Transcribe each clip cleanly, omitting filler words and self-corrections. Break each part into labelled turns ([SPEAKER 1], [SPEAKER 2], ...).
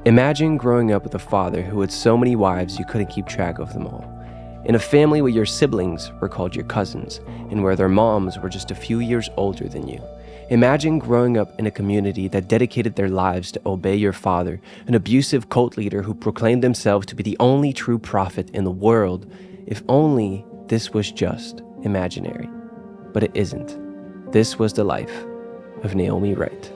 [SPEAKER 1] Imagine growing up with a father who had so many wives you couldn't keep track of them all. In a family where your siblings were called your cousins, and where their moms were just a few years older than you. Imagine growing up in a community that dedicated their lives to obey your father, an abusive cult leader who proclaimed themselves to be the only true prophet in the world. If only this was just imaginary. But it isn't. This was the life of Naomi Wright.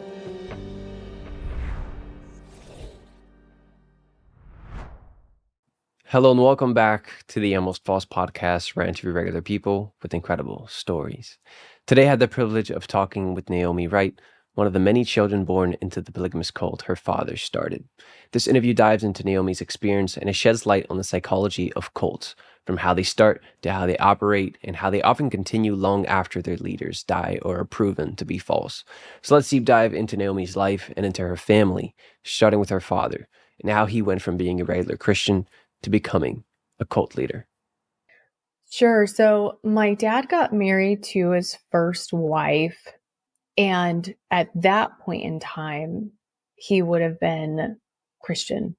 [SPEAKER 1] Hello and welcome back to the Almost False podcast, where I interview regular people with incredible stories. Today I had the privilege of talking with Naomi Wright, one of the many children born into the polygamous cult her father started. This interview dives into Naomi's experience and it sheds light on the psychology of cults, from how they start to how they operate and how they often continue long after their leaders die or are proven to be false. So let's deep dive into Naomi's life and into her family, starting with her father, and how he went from being a regular Christian to becoming a cult leader.
[SPEAKER 2] Sure. So my dad got married to his first wife, and at that point in time, he would have been Christian.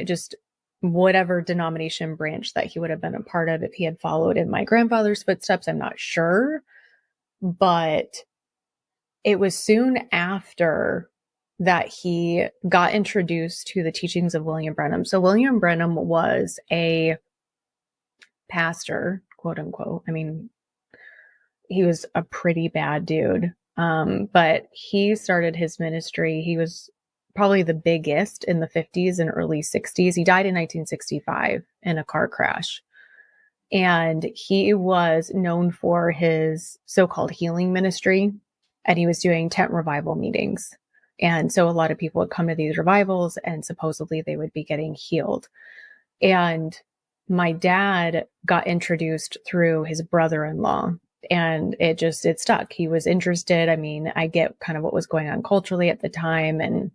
[SPEAKER 2] Just whatever denomination branch that he would have been a part of, if he had followed in my grandfather's footsteps, I'm not sure. But it was soon after that he got introduced to the teachings of William Branham. So William Branham was a pastor, quote unquote. He was a pretty bad dude. But he started his ministry. He was probably the biggest in the 50s and early 60s. He died in 1965 in a car crash. And he was known for his so-called healing ministry. And he was doing tent revival meetings. And so a lot of people would come to these revivals and supposedly they would be getting healed. And my dad got introduced through his brother-in-law, and it stuck. He was interested. I get kind of what was going on culturally at the time. And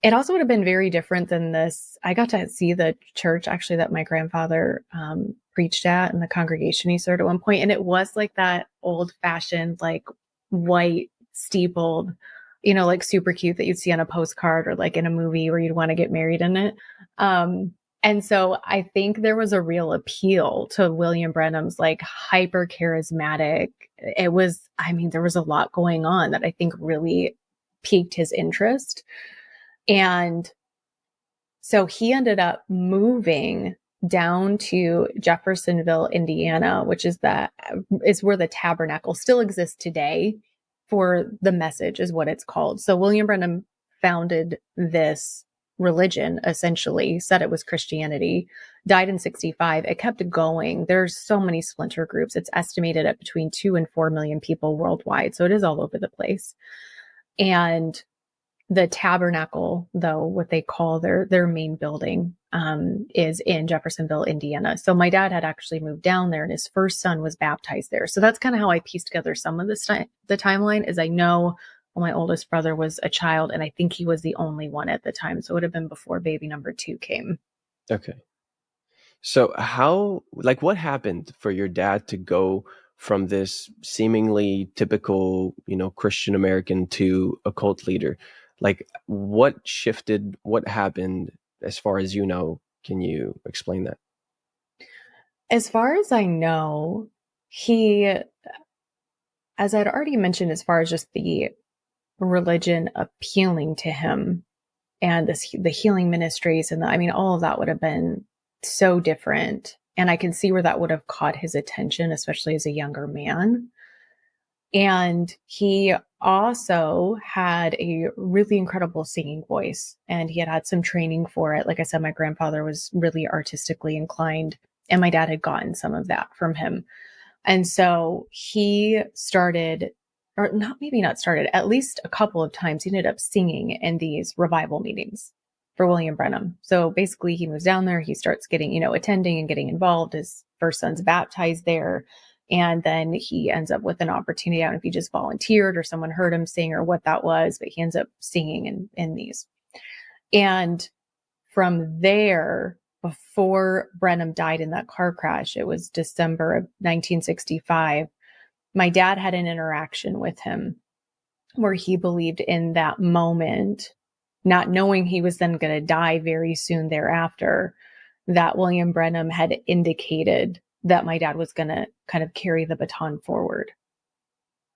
[SPEAKER 2] it also would have been very different than this. I got to see the church actually that my grandfather preached at, and the congregation he served at one point. And it was like that old fashioned, like white steepled, like super cute that you'd see on a postcard or like in a movie where you'd want to get married in it. And so I think there was a real appeal to William Branham's like hyper charismatic. There was a lot going on that I think really piqued his interest. And so he ended up moving down to Jeffersonville, Indiana, which is where the tabernacle still exists today. For the Message is what it's called. So William Branham founded this religion, essentially, said it was Christianity, died in 65. It kept going. There's so many splinter groups. It's estimated at between 2 and 4 million people worldwide. So it is all over the place. And the tabernacle, though, what they call their main building, is in Jeffersonville, Indiana. So my dad had actually moved down there and his first son was baptized there. So that's kind of how I pieced together some of the timeline. Is I know my oldest brother was a child, and I think he was the only one at the time. So it would have been before baby number 2 came.
[SPEAKER 1] Okay. So what happened for your dad to go from this seemingly typical, Christian American to a cult leader? Like, what shifted? What happened as far as you know? Can you explain that?
[SPEAKER 2] As far as I know, he, as I'd already mentioned, as far as just the religion appealing to him and the healing ministries and all of that would have been so different. And I can see where that would have caught his attention, especially as a younger man. And he also had a really incredible singing voice, and he had some training for it. Like I said, my grandfather was really artistically inclined, and my dad had gotten some of that from him. And so he started, or not started, at least a couple of times, he ended up singing in these revival meetings for William Branham. So basically he moves down there, he starts getting, attending and getting involved. His first son's baptized there. And then he ends up with an opportunity. I don't know if he just volunteered or someone heard him sing or what that was, but he ends up singing in these. And from there, before Branham died in that car crash, it was December of 1965, my dad had an interaction with him where he believed in that moment not knowing he was then going to die very soon thereafter, that William Branham had indicated that my dad was going to kind of carry the baton forward.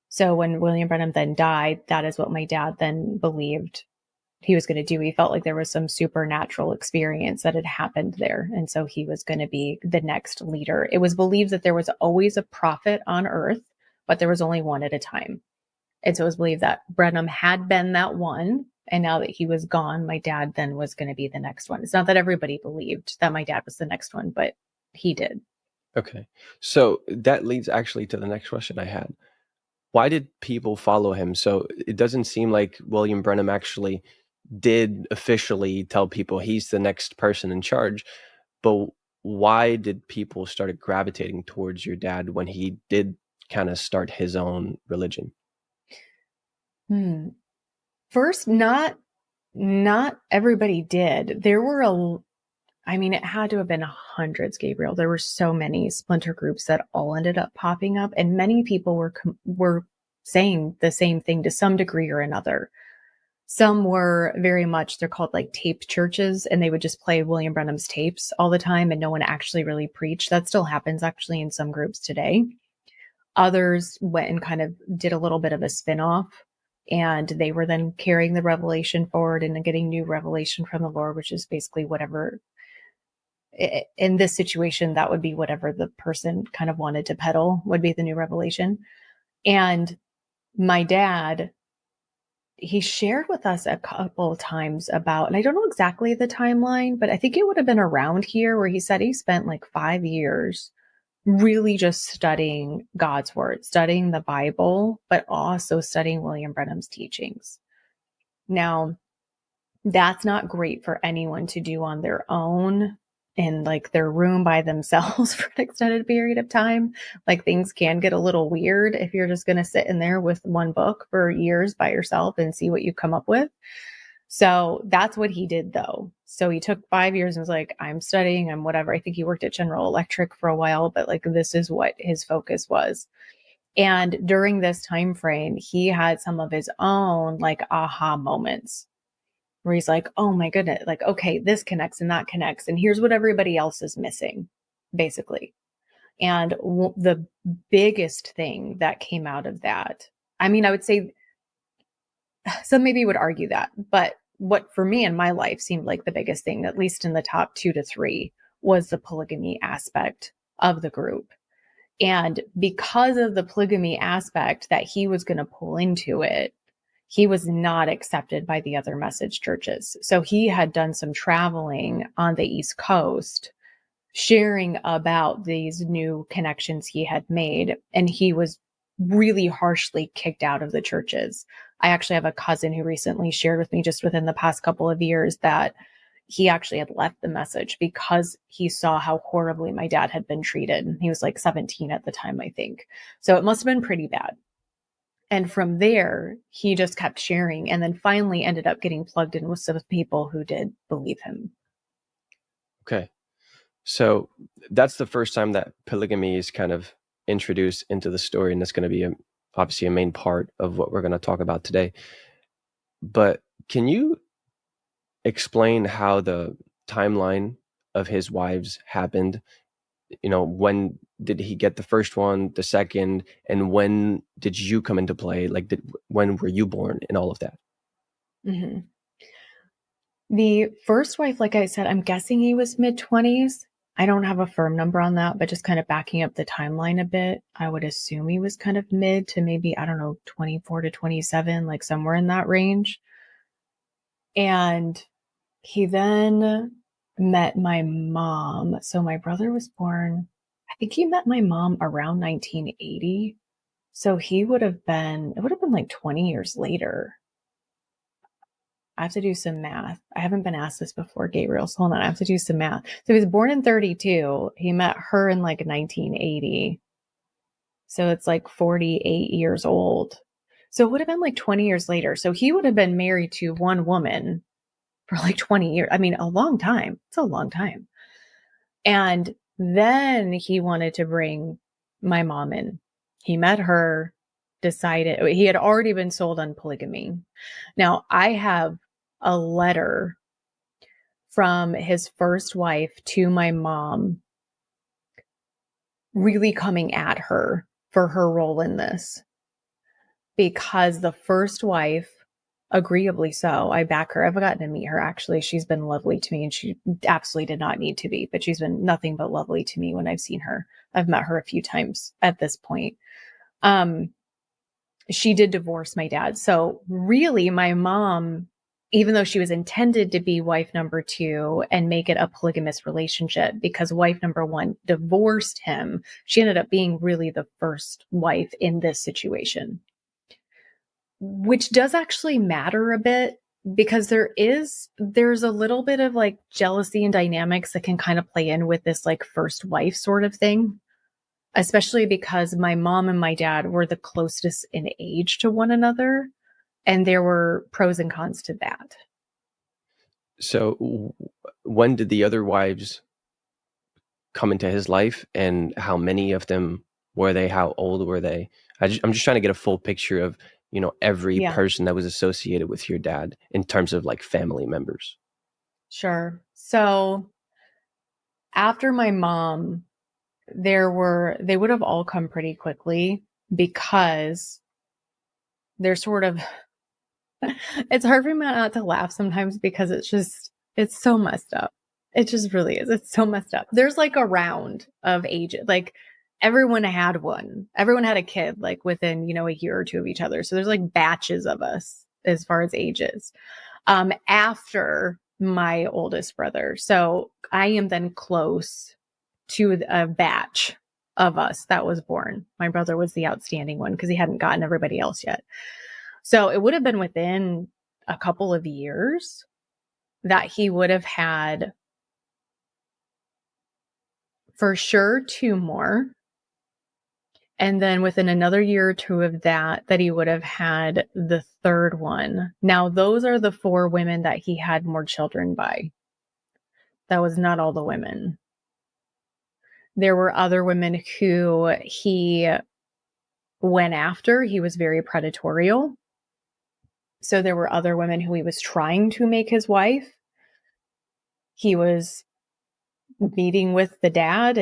[SPEAKER 2] So when William Branham then died, that is what my dad then believed he was going to do. He felt like there was some supernatural experience that had happened there. And so he was going to be the next leader. It was believed that there was always a prophet on earth, but there was only one at a time. And so it was believed that Branham had been that one. And now that he was gone, my dad then was going to be the next one. It's not that everybody believed that my dad was the next one, but he did.
[SPEAKER 1] Okay. So that leads actually to the next question I had. Why did people follow him? So it doesn't seem like William Branham actually did officially tell people he's the next person in charge, but why did people started gravitating towards your dad when he did kind of start his own religion?
[SPEAKER 2] First, not everybody did. There were it had to have been hundreds, Gabriel. There were so many splinter groups that all ended up popping up, and many people were saying the same thing to some degree or another. Some were very much, they're called like tape churches, and they would just play William Branham's tapes all the time, and no one actually really preached. That still happens actually in some groups today. Others went and kind of did a little bit of a spin-off, and they were then carrying the revelation forward and getting new revelation from the Lord, which is basically whatever, in this situation, that would be whatever the person kind of wanted to peddle would be the new revelation. And my dad, he shared with us a couple of times about, and I don't know exactly the timeline, but I think it would have been around here, where he said he spent like 5 years really just studying God's word, studying the Bible, but also studying William Branham's teachings. Now, that's not great for anyone to do on their own in like their room by themselves for an extended period of time. Like, things can get a little weird if you're just going to sit in there with one book for years by yourself and see what you come up with. So that's what he did, though. So he took 5 years and was like, I'm studying, I'm whatever. I think he worked at General Electric for a while, but like, this is what his focus was. And during this time frame, he had some of his own like aha moments where he's like, oh my goodness, like, okay, this connects and that connects. And here's what everybody else is missing, basically. And the biggest thing that came out of that, I would say some maybe would argue that, but what for me in my life seemed like the biggest thing, at least in the top 2 to 3, was the polygamy aspect of the group. And because of the polygamy aspect that he was going to pull into it, he was not accepted by the other message churches. So he had done some traveling on the East Coast, sharing about these new connections he had made, and he was really harshly kicked out of the churches. I actually have a cousin who recently shared with me, just within the past couple of years, that he actually had left the message because he saw how horribly my dad had been treated. He was like 17 at the time, I think. So it must have been pretty bad. And from there, he just kept sharing, and then finally ended up getting plugged in with some people who did believe him.
[SPEAKER 1] Okay. So that's the first time that polygamy is kind of introduced into the story, and that's going to be obviously a main part of what we're going to talk about today. But can you explain how the timeline of his wives happened? When did he get the first one, the second, and when did you come into play? Like, when were you born and all of that?
[SPEAKER 2] Mm-hmm. The first wife, like I said, I'm guessing he was mid-20s. I don't have a firm number on that, but just kind of backing up the timeline a bit, I would assume he was kind of mid to maybe, I don't know, 24 to 27, like somewhere in that range. And he then met my mom. So my brother was born, I think he met my mom around 1980. So it would have been like 20 years later. I have to do some math. I haven't been asked this before, Gabriel. So hold on. I have to do some math. So he was born in 32. He met her in like 1980. So it's like 48 years old. So it would have been like 20 years later. So he would have been married to one woman for like 20 years. A long time. It's a long time. And then he wanted to bring my mom in. He met her, decided he had already been sold on polygamy. Now, I have a letter from his first wife to my mom, really coming at her for her role in this. Because the first wife, agreeably so, I back her. I've gotten to meet her, actually. She's been lovely to me, and she absolutely did not need to be, but she's been nothing but lovely to me when I've seen her. I've met her a few times at this point. She did divorce my dad. So really, my mom, even though she was intended to be wife number 2 and make it a polygamous relationship, because wife number 1 divorced him, she ended up being really the first wife in this situation, which does actually matter a bit, because there's a little bit of like jealousy and dynamics that can kind of play in with this like first wife sort of thing, especially because my mom and my dad were the closest in age to one another, and there were pros and cons to that.
[SPEAKER 1] So when did the other wives come into his life, and how many of them were they? How old were they? I'm just trying to get a full picture of, every person that was associated with your dad in terms of like family members.
[SPEAKER 2] Sure. So after my mom, they would have all come pretty quickly, because they're sort of, it's hard for me not to laugh sometimes, because it's so messed up. It just really is. It's so messed up. There's like a round of ages. Like everyone had one. Everyone had a kid like within, a year or two of each other. So there's like batches of us as far as ages. After my oldest brother. So I am then close to a batch of us that was born. My brother was the outstanding one because he hadn't gotten everybody else yet. So it would have been within a couple of years that he would have had, for sure, 2 more. And then within another year or 2 of that he would have had the 3rd one. Now, those are the 4 women that he had more children by. That was not all the women. There were other women who he went after. He was very predatorial. So there were other women who he was trying to make his wife. He was meeting with the dad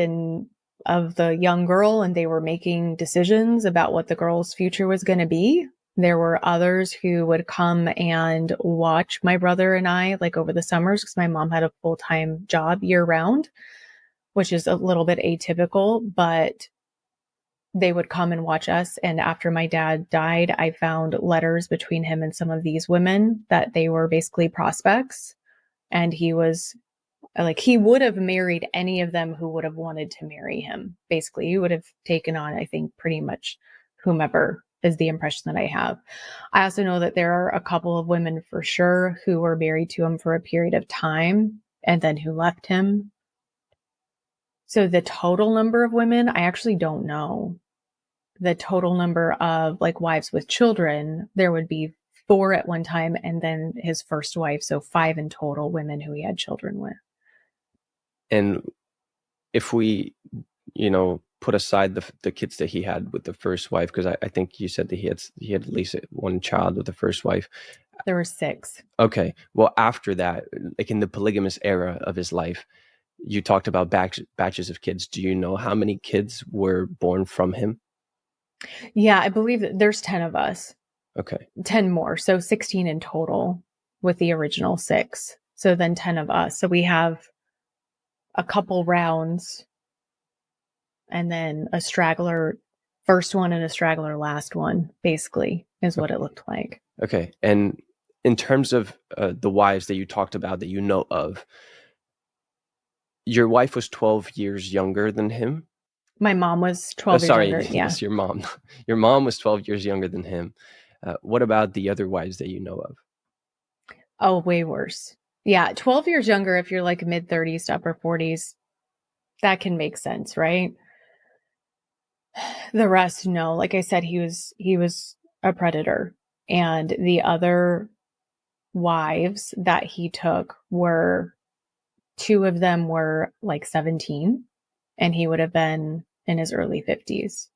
[SPEAKER 2] of the young girl, and they were making decisions about what the girl's future was going to be. There were others who would come and watch my brother and I like over the summers, because my mom had a full-time job year round, which is a little bit atypical, but they would come and watch us. And after my dad died, I found letters between him and some of these women that they were basically prospects. And he was like, he would have married any of them who would have wanted to marry him. Basically, he would have taken on, I think, pretty much whomever, is the impression that I have. I also know that there are a couple of women for sure who were married to him for a period of time and then who left him. So the total number of women, I actually don't know. The total number of like wives with children, there would be 4 at one time, and then his first wife. So 5 in total women who he had children with.
[SPEAKER 1] And if we, put aside the kids that he had with the first wife, because I think you said that he had at least 1 child with the first wife.
[SPEAKER 2] There were 6.
[SPEAKER 1] Okay. Well, after that, like in the polygamous era of his life, you talked about batches of kids. Do you know how many kids were born from him?
[SPEAKER 2] Yeah, I believe that there's 10 of us.
[SPEAKER 1] Okay.
[SPEAKER 2] 10 more. So 16 in total with the original 6. So then 10 of us. So we have a couple rounds and then a straggler first one and a straggler last one, basically, is what it looked like.
[SPEAKER 1] Okay. And in terms of the wives that you talked about that you know of, your wife was 12 years younger than him?
[SPEAKER 2] My mom was 12 years younger. Yeah.
[SPEAKER 1] Yes, your mom. Your mom was 12 years younger than him. What about the other wives that you know of?
[SPEAKER 2] Oh, way worse. Yeah, 12 years younger, if you're like mid-30s to upper 40s, that can make sense, right? The rest, no. Like I said, he was a predator. And the other wives that he took were, 2 of them were like 17, and he would have been in his early 50s.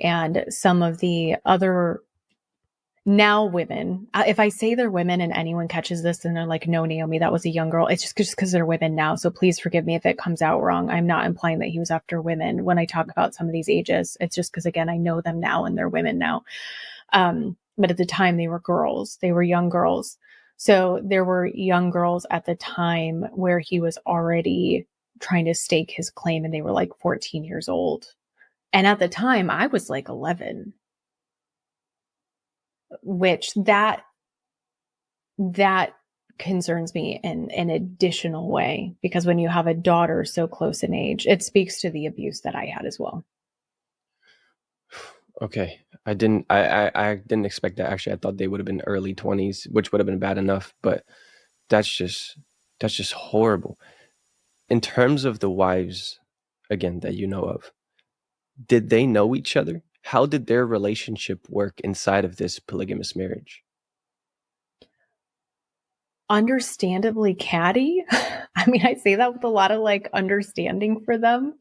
[SPEAKER 2] And some of the other, now women, if I say they're women and anyone catches this and they're like, no, Naomi, that was a young girl, it's just because they're women now. So please forgive me if it comes out wrong. I'm not implying that he was after women when I talk about some of these ages. It's just because, again, I know them now and they're women now. But at the time they were girls, they were young girls. So there were young girls at the time where he was already trying to stake his claim and they were like 14 years old. And at the time I was like 11, which that concerns me in an additional way, because when you have a daughter so close in age, it speaks to the abuse that I had as well.
[SPEAKER 1] Okay. I didn't expect that. Actually, I thought they would have been early 20s, which would have been bad enough, but that's just horrible. In terms of the wives, again, that you know of, did they know each other? How did their relationship work inside of this polygamous marriage?
[SPEAKER 2] Understandably catty. I mean, I say that with a lot of like understanding for them.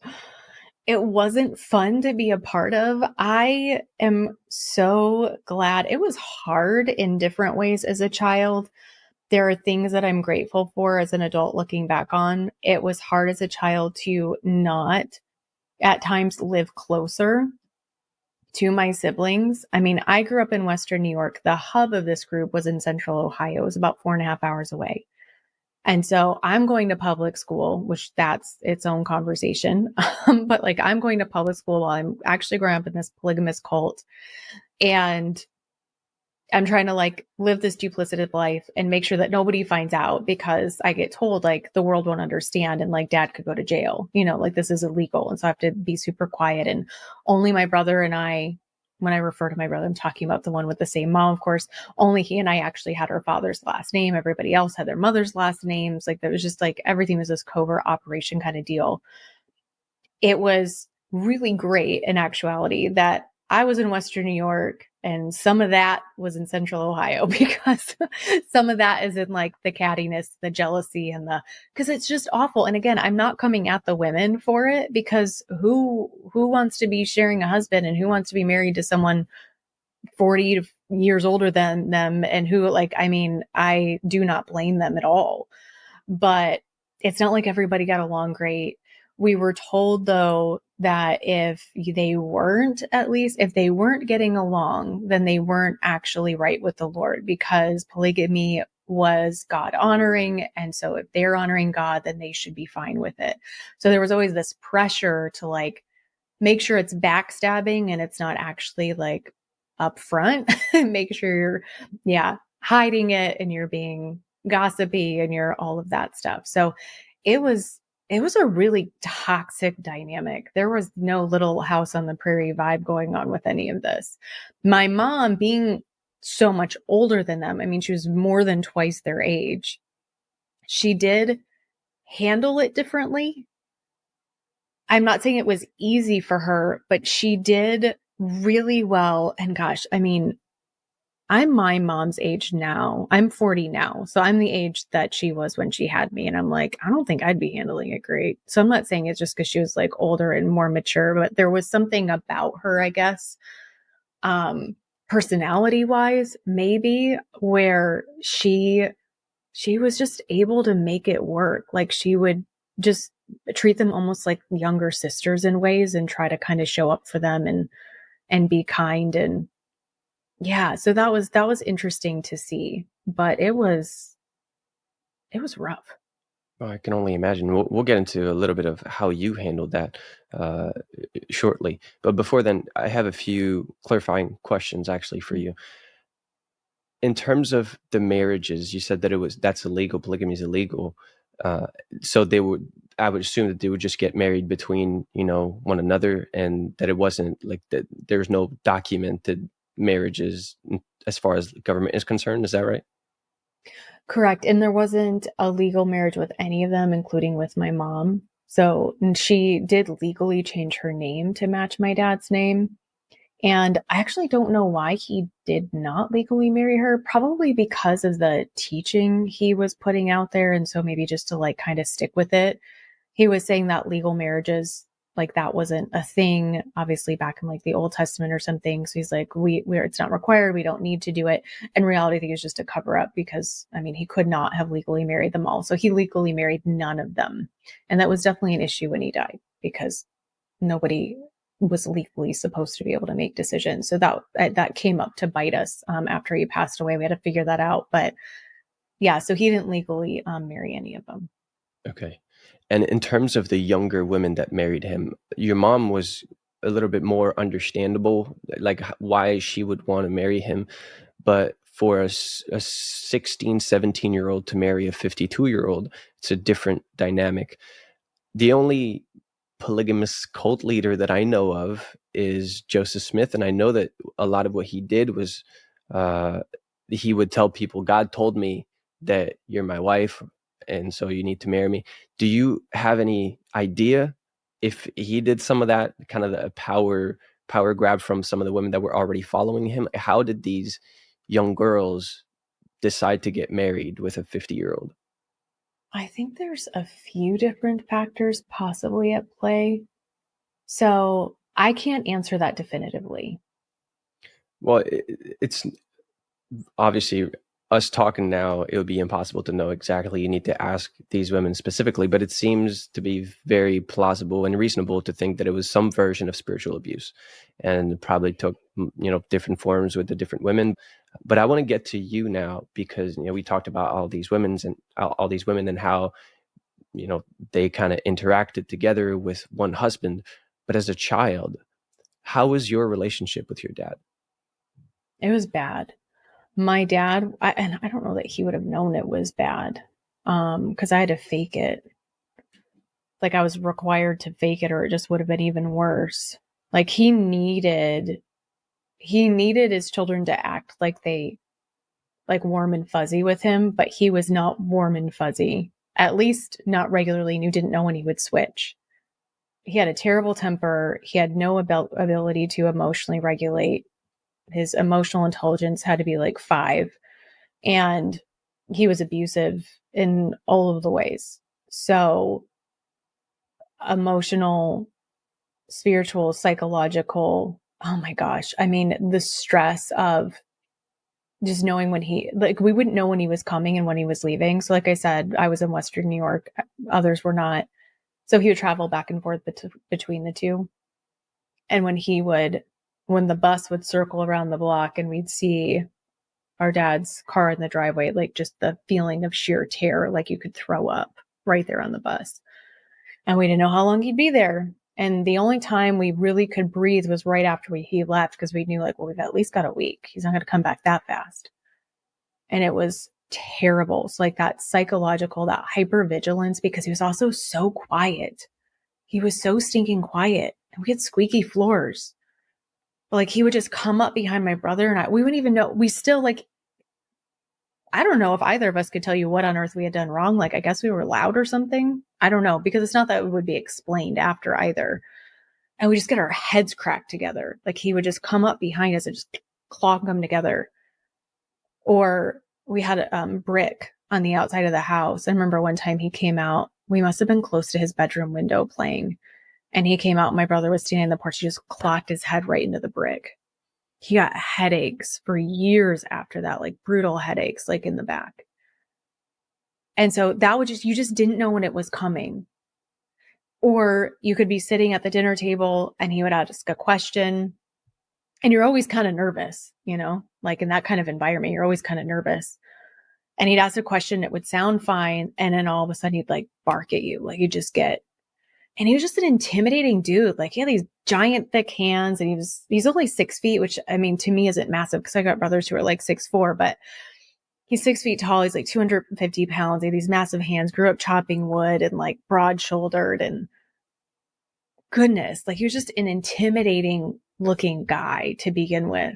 [SPEAKER 2] It wasn't fun to be a part of. I am so glad. It was hard in different ways as a child. There are things that I'm grateful for as an adult looking back on. It was hard as a child to not at times live closer to my siblings. I mean, I grew up in Western New York. The hub of this group was in Central Ohio. It was about 4.5 hours away. And so I'm going to public school, which that's its own conversation. But like I'm going to public school while I'm actually growing up in this polygamous cult. And I'm trying to like live this duplicitous life and make sure that nobody finds out, because I get told like the world won't understand and like dad could go to jail, like this is illegal. And so I have to be super quiet. And only my brother and I, when I refer to my brother, I'm talking about the one with the same mom, of course, only he and I actually had our father's last name. Everybody else had their mother's last names. Like there was just like everything was this covert operation kind of deal. It was really great in actuality that I was in Western New York and some of that was in Central Ohio, because some of that is in like the cattiness, the jealousy, and because it's just awful. And again, I'm not coming at the women for it, because who wants to be sharing a husband and who wants to be married to someone 40 years older than them, and who like, I mean, I do not blame them at all. But it's not like everybody got along great. We were told, though, that if they weren't getting along, then they weren't actually right with the Lord, because polygamy was God honoring. And so if they're honoring God, then they should be fine with it. So there was always this pressure to like make sure it's backstabbing and it's not actually like upfront. Make sure you're, hiding it and you're being gossipy and you're all of that stuff. So it was a really toxic dynamic. There was no Little House on the Prairie vibe going on with any of this. My mom, being so much older than them, I mean, she was more than twice their age. She did handle it differently. I'm not saying it was easy for her, but she did really well. And gosh, I mean, I'm my mom's age now. I'm 40 now. So I'm the age that she was when she had me. And I'm like, I don't think I'd be handling it great. So I'm not saying it's just because she was like older and more mature, but there was something about her, I guess, personality wise, maybe, where she was just able to make it work. Like she would just treat them almost like younger sisters in ways and try to kind of show up for them and be kind. And yeah, so that was interesting to see, but it was rough.
[SPEAKER 1] Oh, I can only imagine. We'll get into a little bit of how you handled that uh, shortly. But before then, I have a few clarifying questions actually for you. In terms of the marriages, you said that that's illegal. Polygamy is illegal. Uh, so I would assume that they would just get married between, one another, and that it wasn't like that. There's no documented marriages as far as the government is concerned. Is that right?
[SPEAKER 2] Correct. And there wasn't a legal marriage with any of them, including with my mom. So she did legally change her name to match my dad's name. And I actually don't know why he did not legally marry her, probably because of the teaching he was putting out there. And so maybe just to like kind of stick with it, he was saying that legal marriages Like that wasn't a thing, obviously back in like the Old Testament or something. So he's like, we're it's not required. We don't need to do it. In reality, I think it was just a cover up because I mean, he could not have legally married them all. So he legally married none of them. And that was definitely an issue when he died because nobody was legally supposed to be able to make decisions. So that came up to bite us after he passed away. We had to figure that out. But yeah, so he didn't legally marry any of them.
[SPEAKER 1] Okay. And in terms of the younger women that married him, your mom was a little bit more understandable, like why she would want to marry him. But for a 16, 17-year-old to marry a 52-year-old, it's a different dynamic. The only polygamous cult leader that I know of is Joseph Smith. And I know that a lot of what he did was uh, he would tell people, God told me that you're my wife, and so you need to marry me. Do you have any idea if he did some of that, kind of the power grab from some of the women that were already following him? How did these young girls decide to get married with a 50-year-old?
[SPEAKER 2] I think there's a few different factors possibly at play. So I can't answer that definitively.
[SPEAKER 1] Well, it's obviously us talking now, it would be impossible to know exactly. You need to ask these women specifically, but it seems to be very plausible and reasonable to think that it was some version of spiritual abuse and probably took, different forms with the different women. But I want to get to you now because, we talked about all these women and how, they kind of interacted together with one husband. But as a child, how was your relationship with your dad?
[SPEAKER 2] It was bad. My dad, and I don't know that he would have known it was bad because I had to fake it. Like I was required to fake it or it just would have been even worse. Like he needed his children to act like they like warm and fuzzy with him, but he was not warm and fuzzy, at least not regularly, and you didn't know when he would switch. He had a terrible temper. He had no ability to emotionally regulate. His emotional intelligence had to be like 5. And he was abusive in all of the ways. So, emotional, spiritual, psychological. Oh my gosh. I mean, the stress of just knowing when we wouldn't know when he was coming and when he was leaving. So, like I said, I was in Western New York, others were not. So, he would travel back and forth between the two. And when the bus would circle around the block and we'd see our dad's car in the driveway, like just the feeling of sheer terror, like you could throw up right there on the bus. And we didn't know how long he'd be there. And the only time we really could breathe was right after he left because we knew, like, well, we've at least got a week. He's not going to come back that fast. And it was terrible. So, like, that psychological, that hypervigilance, because he was also so quiet. He was so stinking quiet. And we had squeaky floors. But, like, he would just come up behind my brother and we wouldn't even know. We still, like, I don't know if either of us could tell you what on earth we had done wrong. Like, I guess we were loud or something. I don't know, because it's not that it would be explained after either. And we just get our heads cracked together. Like, he would just come up behind us and just clog them together. Or we had a brick on the outside of the house. I remember one time he came out. We must have been close to his bedroom window playing. And he came out. My brother was standing on the porch. He just clocked his head right into the brick. He got headaches for years after that, like brutal headaches, like in the back. And so that would you just didn't know when it was coming. Or you could be sitting at the dinner table and he would ask a question and you're always kind of nervous, like in that kind of environment, you're always kind of nervous. And he'd ask a question, it would sound fine. And then all of a sudden he'd like bark at you. Like and he was just an intimidating dude. Like he had these giant thick hands and he's only 6 feet, which I mean, to me isn't massive because I got brothers who are like 6'4", but he's 6 feet tall. He's like 250 pounds. He had these massive hands, grew up chopping wood and like broad shouldered and goodness, like he was just an intimidating looking guy to begin with.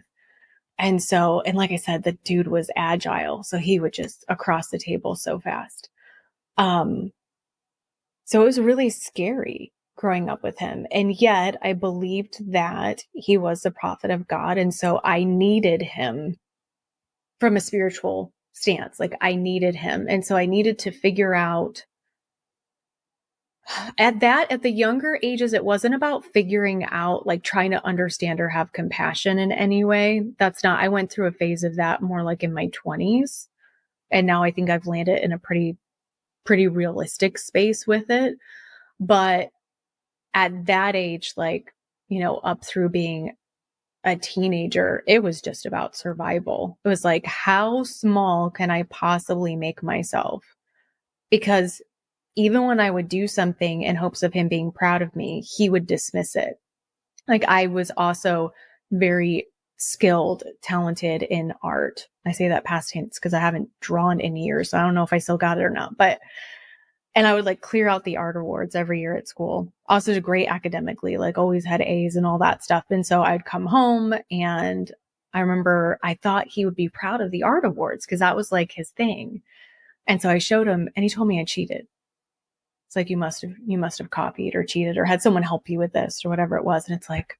[SPEAKER 2] And so, and like I said, the dude was agile. So he would just across the table so fast. So it was really scary growing up with him. And yet I believed that he was the prophet of God. And so I needed him from a spiritual stance. Like I needed him. And so I needed to figure out At the younger ages, it wasn't about figuring out, like trying to understand or have compassion in any way. That's not, I went through a phase of that more like in my 20s. And now I think I've landed in a pretty realistic space with it. But at that age, like, up through being a teenager, it was just about survival. It was like, how small can I possibly make myself? Because even when I would do something in hopes of him being proud of me, he would dismiss it. Like, I was also very skilled, talented in art. I say that past tense because I haven't drawn in years. So I don't know if I still got it or not, and I would like clear out the art awards every year at school. Also did great academically, like always had A's and all that stuff. And so I'd come home, and I remember I thought he would be proud of the art awards because that was like his thing. And so I showed him, and he told me I cheated. It's like, you must have copied or cheated or had someone help you with this or whatever it was. And it's like,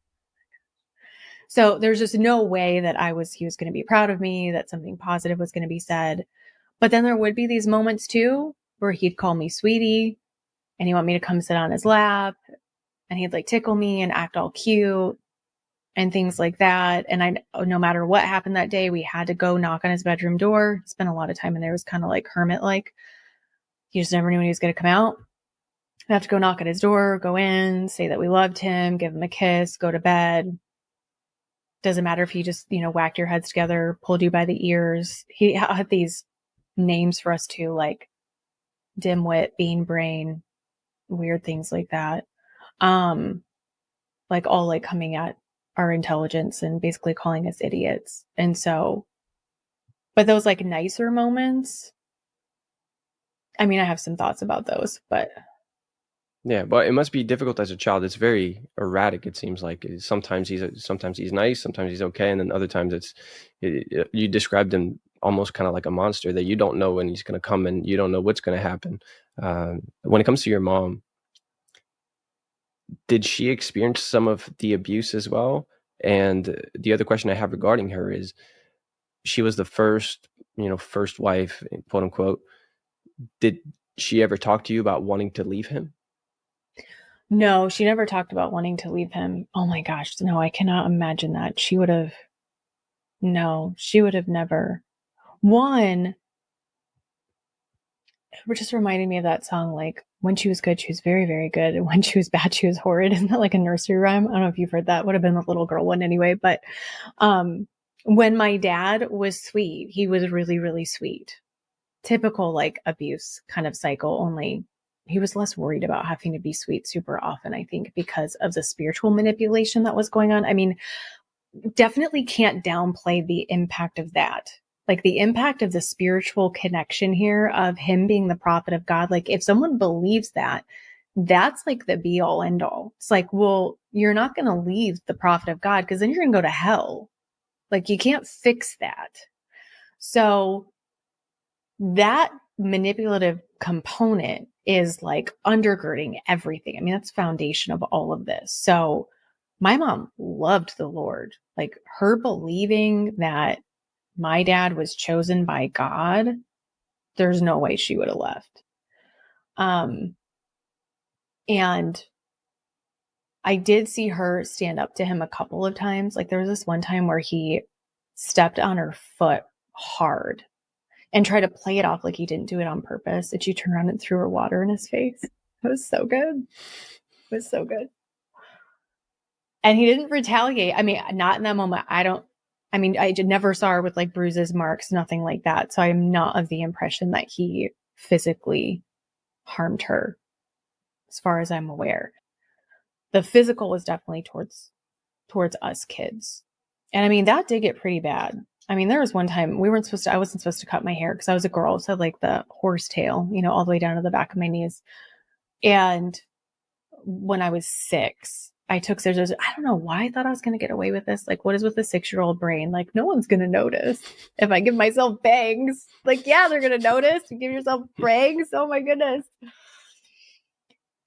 [SPEAKER 2] so there's just no way that he was going to be proud of me, that something positive was going to be said. But then there would be these moments too, where he'd call me sweetie, and he'd want me to come sit on his lap, and he'd like tickle me and act all cute and things like that. And no matter what happened that day, we had to go knock on his bedroom door. Spent a lot of time in there. It was kind of like hermit-like. You just never knew when he was going to come out. We have to go knock at his door, go in, say that we loved him, give him a kiss, go to bed. Doesn't matter if he just, whacked your heads together, pulled you by the ears. He had these names for us too, like dimwit, bean brain, weird things like that. Like all like coming at our intelligence and basically calling us idiots. And so, but those like nicer moments, I mean, I have some thoughts about those, but
[SPEAKER 1] Yeah, but it must be difficult as a child. It's very erratic. It seems like sometimes he's nice, sometimes he's okay, and then other times you described him almost kind of like a monster that you don't know when he's going to come, and you don't know what's going to happen. When it comes to your mom, did she experience some of the abuse as well? And the other question I have regarding her is, she was the first wife, quote unquote. Did she ever talk to you about wanting to leave him?
[SPEAKER 2] no, she never talked about wanting to leave him. Oh my gosh, no, I cannot imagine that. She would have never. One, it just reminded me of that song, like, when she was good, she was very, very good. And when she was bad, she was horrid. Isn't that like a nursery rhyme? I don't know if you've heard that. Would have been the little girl one anyway. But when my dad was sweet, he was really, really sweet. Typical like abuse kind of cycle, only he was less worried about having to be sweet super often, I think, because of the spiritual manipulation that was going on. I mean, definitely can't downplay the impact of that. Like the impact of the spiritual connection here of him being the prophet of God. Like if someone believes that, that's like the be all end all. It's like, well, you're not going to leave the prophet of God because then you're going to go to hell. Like you can't fix that. So that manipulative component is like undergirding everything. I mean, that's foundation of all of this. So my mom loved the Lord. Like her believing that my dad was chosen by God, there's no way she would have left. And I did see her stand up to him a couple of times. Like there was this one time where he stepped on her foot hard and tried to play it off like he didn't do it on purpose. And she turned around and threw her water in his face. It was so good. It was so good. And he didn't retaliate. I mean, not in that moment. I never saw her with like bruises, marks, nothing like that. So I'm not of the impression that he physically harmed her, as far as I'm aware. The physical was definitely towards us kids. And I mean, that did get pretty bad. I mean, there was one time I wasn't supposed to cut my hair because I was a girl. So like the horse tail, all the way down to the back of my knees. And when I was 6, I took scissors. I don't know why I thought I was going to get away with this. Like, what is with the 6-year-old brain? Like, no one's going to notice if I give myself bangs. Like, yeah, they're going to notice. You give yourself bangs. Oh my goodness.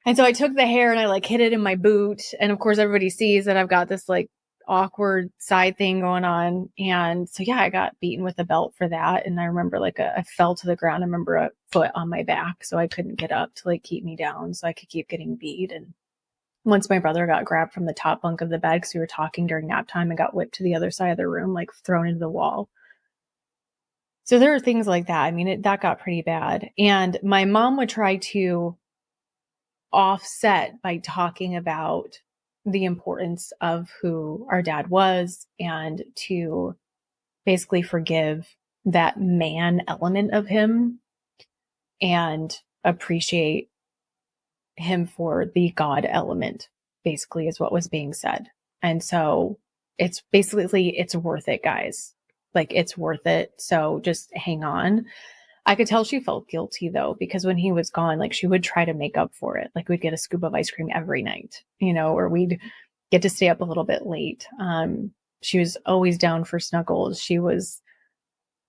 [SPEAKER 2] And so I took the hair and I like hid it in my boot. And of course, everybody sees that I've got this like awkward side thing going on. And so, yeah, I got beaten with a belt for that. And I remember I fell to the ground. I remember a foot on my back. So I couldn't get up to like keep me down so I could keep getting beat. And once my brother got grabbed from the top bunk of the bed because we were talking during nap time and got whipped to the other side of the room, like thrown into the wall. So there are things like that. I mean, that got pretty bad. And my mom would try to offset by talking about the importance of who our dad was and to basically forgive that man element of him and appreciate him for the God element, basically, is what was being said. And so it's basically, it's worth it, guys. Like, it's worth it. So just hang on. I could tell she felt guilty though, because when he was gone, like she would try to make up for it. Like we'd get a scoop of ice cream every night, or we'd get to stay up a little bit late. She was always down for snuggles.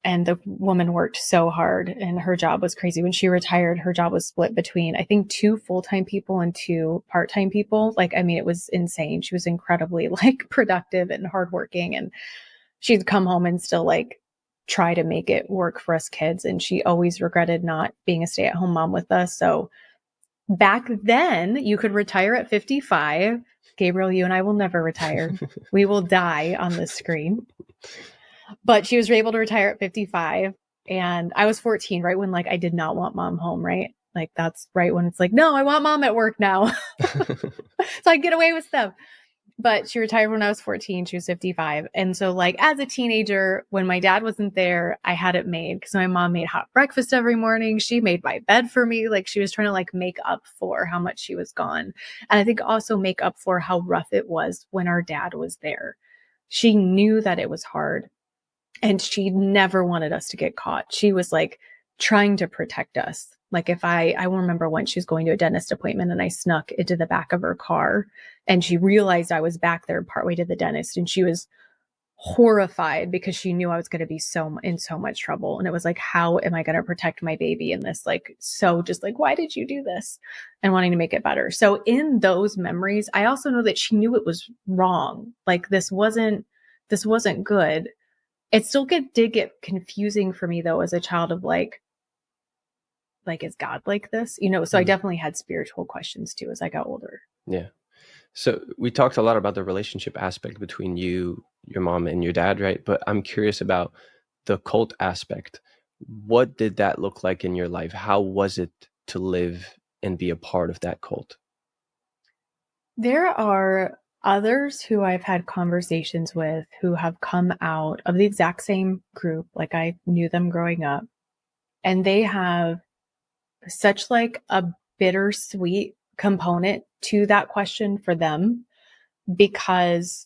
[SPEAKER 2] And the woman worked so hard and her job was crazy. When she retired, her job was split between, I think, 2 full-time people and 2 part-time people. Like, I mean, it was insane. She was incredibly like productive and hardworking, and she'd come home and still like try to make it work for us kids. And she always regretted not being a stay-at-home mom with us. So back then you could retire at 55. Gabriel, you and I will never retire. We will die on this screen. But she was able to retire at 55. And I was 14, right when like I did not want mom home, right? Like that's right when it's like, no, I want mom at work now. So I get away with stuff. But she retired when I was 14. She was 55. And so like as a teenager, when my dad wasn't there, I had it made because my mom made hot breakfast every morning. She made my bed for me. Like she was trying to like make up for how much she was gone. And I think also make up for how rough it was when our dad was there. She knew that it was hard and she never wanted us to get caught. She was like trying to protect us. Like if I will remember when she was going to a dentist appointment and I snuck into the back of her car and she realized I was back there partway to the dentist and she was horrified because she knew I was going to be in so much trouble. And it was like, how am I going to protect my baby in this? Like, so just like, why did you do this? And wanting to make it better. So in those memories, I also know that she knew it was wrong. Like this wasn't good. It still did get confusing for me though, as a child of like, is God like this? So I definitely had spiritual questions too as I got older.
[SPEAKER 1] Yeah. So we talked a lot about the relationship aspect between you, your mom, and your dad, right? But I'm curious about the cult aspect. What did that look like in your life? How was it to live and be a part of that cult?
[SPEAKER 2] There are others who I've had conversations with who have come out of the exact same group. Like I knew them growing up, and they have such like a bittersweet component to that question for them because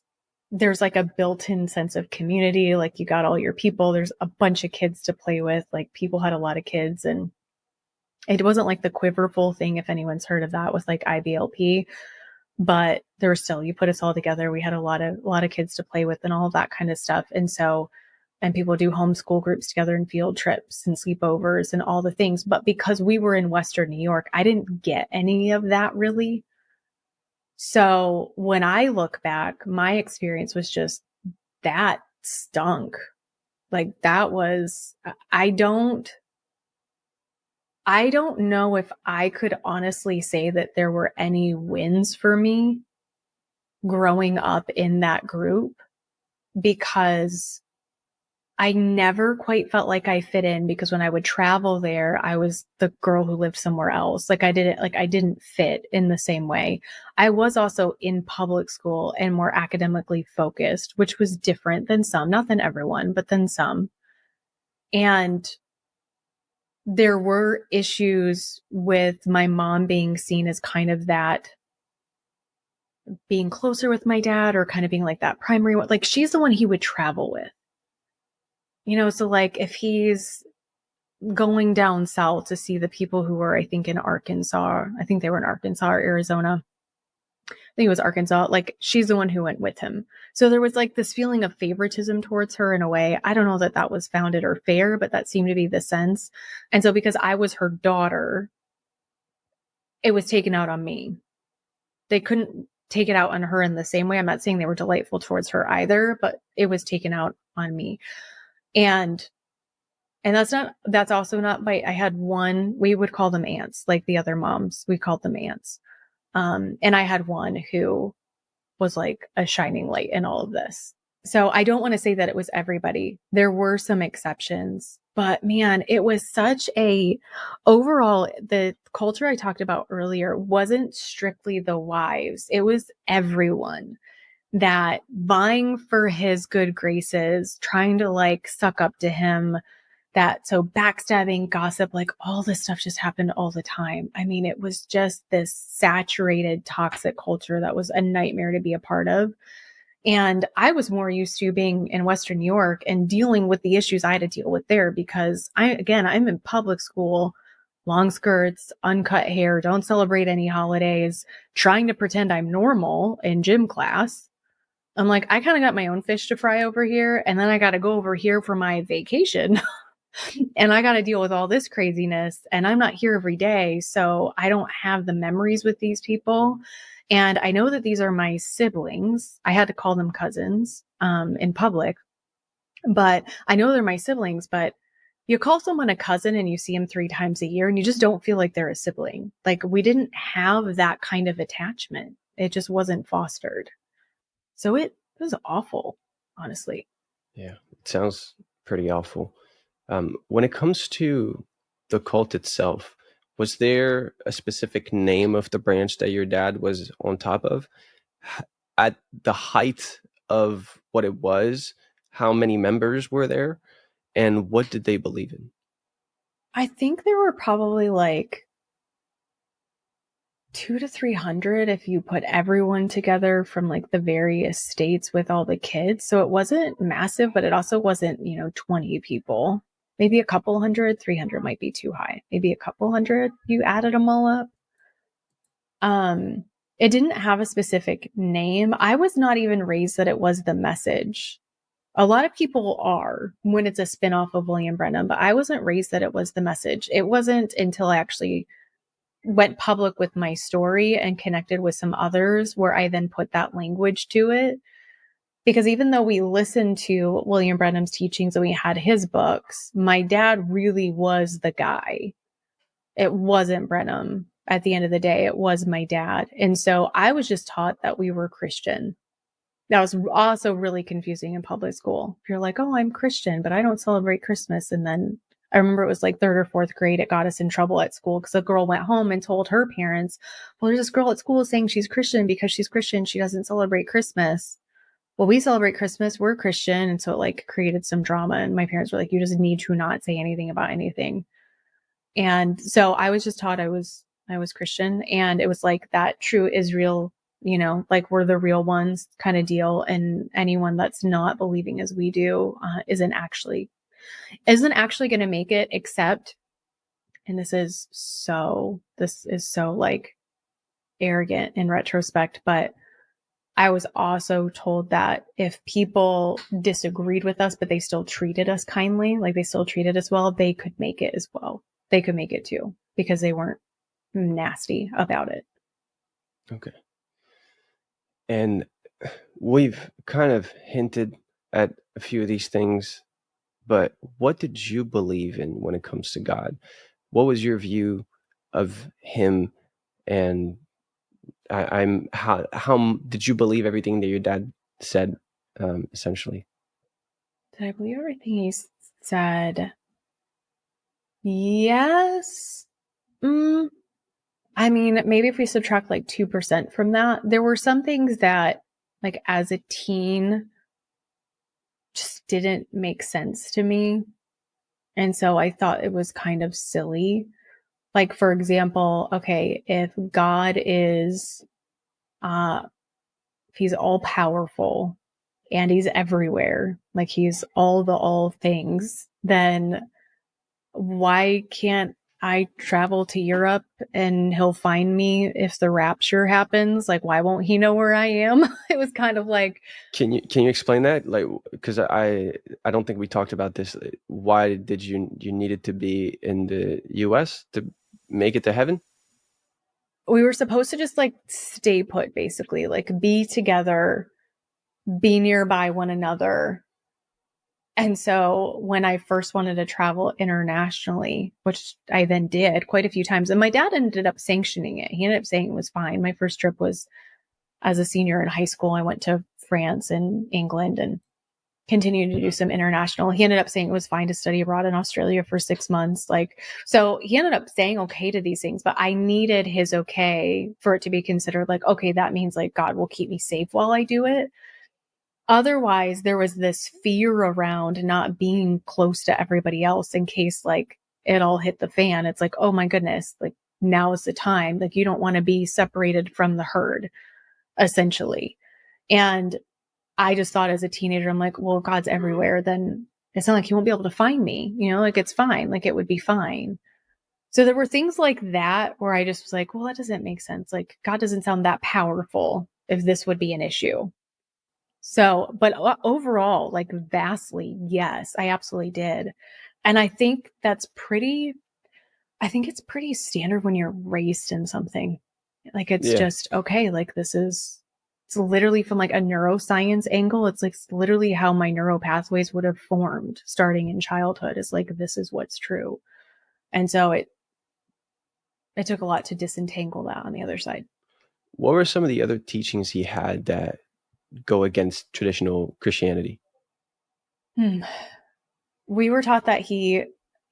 [SPEAKER 2] there's like a built-in sense of community. Like you got all your people, there's a bunch of kids to play with. Like people had a lot of kids, and it wasn't like the Quiverful thing, if anyone's heard of that, with like IBLP, but there was still, you put us all together. We had a lot of kids to play with and all of that kind of stuff. And people do homeschool groups together and field trips and sleepovers and all the things. But because we were in Western New York, I didn't get any of that really. So when I look back, my experience was just that stunk. Like that was, I don't know if I could honestly say that there were any wins for me growing up in that group because I never quite felt like I fit in, because when I would travel there, I was the girl who lived somewhere else. Like I didn't fit in the same way. I was also in public school and more academically focused, which was different than some, not than everyone, but than some. And there were issues with my mom being seen as kind of that, being closer with my dad or kind of being like that primary one. Like she's the one he would travel with. So like if he's going down south to see the people who were, I think, in Arkansas, I think they were in Arkansas or Arizona. I think it was Arkansas. Like she's the one who went with him. So there was like this feeling of favoritism towards her in a way. I don't know that that was founded or fair, but that seemed to be the sense. And so because I was her daughter, it was taken out on me. They couldn't take it out on her in the same way. I'm not saying they were delightful towards her either, but it was taken out on me. And that's also not by, I had one, we would call them aunts, like the other moms, we called them aunts. And I had one who was like a shining light in all of this. So I don't want to say that it was everybody. There were some exceptions, but man, it was such a overall, the culture I talked about earlier wasn't strictly the wives. It was everyone that vying for his good graces, trying to like suck up to him, that so backstabbing, gossip, like all this stuff just happened all the time. I mean, it was just this saturated, toxic culture that was a nightmare to be a part of. And I was more used to being in Western New York and dealing with the issues I had to deal with there because I'm in public school, long skirts, uncut hair, don't celebrate any holidays, trying to pretend I'm normal in gym class. I'm like, I kind of got my own fish to fry over here. And then I got to go over here for my vacation. And I got to deal with all this craziness. And I'm not here every day. So I don't have the memories with these people. And I know that these are my siblings. I had to call them cousins in public, but I know they're my siblings. But you call someone a cousin and you see them 3 times a year and you just don't feel like they're a sibling. Like we didn't have that kind of attachment. It just wasn't fostered. So it was awful, honestly.
[SPEAKER 1] Yeah, it sounds pretty awful. When it comes to the cult itself, was there a specific name of the branch that your dad was on top of? At the height of what it was, how many members were there? And what did they believe in?
[SPEAKER 2] I think there were probably like 200 to 300 if you put everyone together from like the various states with all the kids. So it wasn't massive, but it also wasn't, 20 people. Maybe a couple hundred, 300 might be too high. Maybe a couple hundred, you added them all up. It didn't have a specific name. I was not even raised that it was the message. A lot of people are when it's a spinoff of William Brenham, but I wasn't raised that it was the message. It wasn't until I actually went public with my story and connected with some others where I then put that language to it. Because even though we listened to William Brenham's teachings and we had his books, my dad really was the guy. It wasn't Brenham at the end of the day. It was my dad. And so I was just taught that we were Christian. That was also really confusing in public school. You're like, oh, I'm Christian, but I don't celebrate Christmas. And then I remember it was like 3rd or 4th grade. It got us in trouble at school because a girl went home and told her parents, well, there's this girl at school saying she's Christian because she's Christian. She doesn't celebrate Christmas. Well, we celebrate Christmas. We're Christian. And so it like created some drama. And my parents were like, you just need to not say anything about anything. And so I was just taught I was Christian, and it was like that true Israel, like we're the real ones kind of deal. And anyone that's not believing as we do isn't actually going to make it, except, and this is so like arrogant in retrospect, but I was also told that if people disagreed with us, but they still treated us kindly, like they still treated us well, they could make it as well. They could make it too because they weren't nasty about it.
[SPEAKER 1] Okay. And we've kind of hinted at a few of these things, but what did you believe in when it comes to God? What was your view of him? And how did you believe everything that your dad said, essentially?
[SPEAKER 2] Did I believe everything he said? Yes. I mean, maybe if we subtract like 2% from that, there were some things that, like as a teen, just didn't make sense to me. And so I thought it was kind of silly. Like, for example, okay, if God is, if he's all powerful and he's everywhere, like he's all things, then why can't I travel to Europe and he'll find me if the rapture happens? Like, why won't he know where I am? It was kind of like,
[SPEAKER 1] Can you explain that? Like, because I don't think we talked about this. Why did you needed to be in the U.S. to make it to heaven?
[SPEAKER 2] we were supposed to just like stay put, basically, like be together, be nearby one another. And so when I first wanted to travel internationally, which I then did quite a few times, and my dad ended up sanctioning it. He ended up saying it was fine. My first trip was as a senior in high school. I went to France and England and continued to do some international. He ended up saying it was fine to study abroad in Australia for 6 months. Like, so he ended up saying okay to these things, but I needed his okay for it to be considered like, okay, that means like God will keep me safe while I do it. Otherwise, there was this fear around not being close to everybody else in case like it all hit the fan. It's like, oh my goodness, like now is the time. Like you don't want to be separated from the herd, essentially. And I just thought as a teenager, I'm like, well, if God's everywhere, then it's not like he won't be able to find me, like it's fine. Like it would be fine. So there were things like that where I just was like, well, that doesn't make sense. Like God doesn't sound that powerful if this would be an issue. So, but overall, like vastly, yes, I absolutely did. And I think it's pretty standard when you're raised in something. Like it's
[SPEAKER 1] Yeah.
[SPEAKER 2] just, okay, like it's literally from like a neuroscience angle. It's like literally how my neural pathways would have formed starting in childhood is like, this is what's true. And so it took a lot to disentangle that on the other side.
[SPEAKER 1] What were some of the other teachings he had that go against traditional Christianity?
[SPEAKER 2] We were taught that he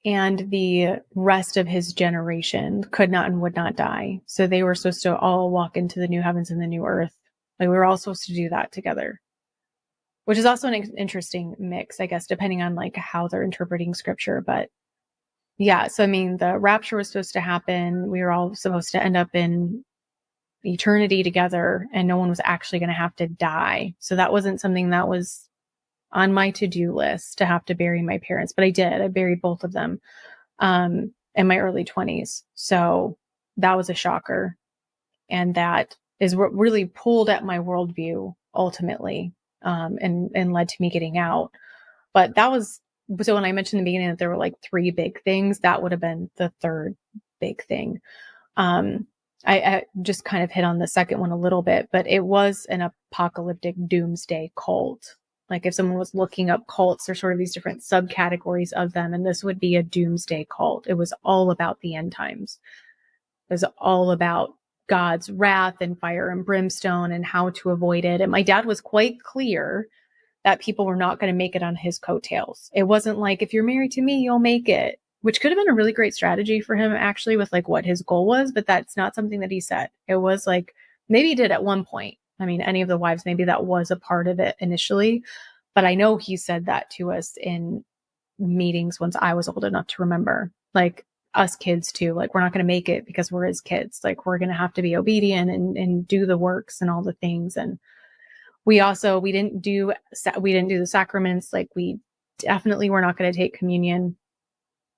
[SPEAKER 2] and the rest of his generation could not and would not die. So they were supposed to all walk into the new heavens and the new earth. Like we were all supposed to do that together, which is also an interesting mix, I guess, depending on like how they're interpreting scripture. But yeah, so I mean, the rapture was supposed to happen. We were all supposed to end up in eternity together, and no one was actually going to have to die. So that wasn't something that was on my to-do list to have to bury my parents, but I did. I buried both of them in my early 20s. So that was a shocker. And that is what really pulled at my worldview ultimately, and led to me getting out. But that was, so when I mentioned in the beginning that there were like 3 big things, that would have been the third big thing. I just kind of hit on the second one a little bit, but it was an apocalyptic doomsday cult. Like if someone was looking up cults, there's sort of these different subcategories of them, and this would be a doomsday cult. It was all about the end times. It was all about God's wrath and fire and brimstone and how to avoid it. And my dad was quite clear that people were not going to make it on his coattails. It wasn't like, if you're married to me, you'll make it, which could have been a really great strategy for him actually with like what his goal was, but that's not something that he said. It was like, maybe he did at one point. I mean, any of the wives, maybe that was a part of it initially, but I know he said that to us in meetings once I was old enough to remember, like us kids too, like we're not going to make it because we're his kids. Like we're going to have to be obedient and do the works and all the things. And we didn't do the sacraments. Like we definitely were not going to take communion.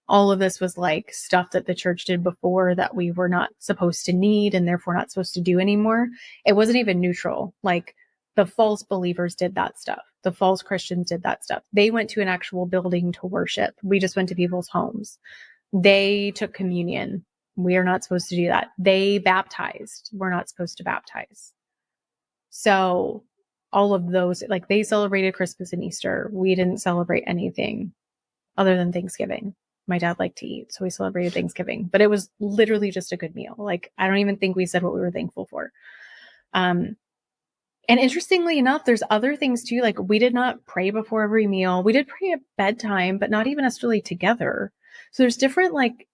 [SPEAKER 2] All of this was like stuff that the church did before that we were not supposed to need and therefore not supposed to do anymore. It wasn't even neutral. Like the false believers did that stuff. The false Christians did that stuff. They went to an actual building to worship. We just went to people's homes. They took communion. We are not supposed to do that. They baptized. We're not supposed to baptize. So all of those, like they celebrated Christmas and Easter. We didn't celebrate anything other than Thanksgiving. My dad liked to eat, so we celebrated Thanksgiving, but it was literally just a good meal. Like, I don't even think we said what we were thankful for. And interestingly enough, there's other things too. Like we did not pray before every meal. We did pray at bedtime, but not even necessarily together. So there's different like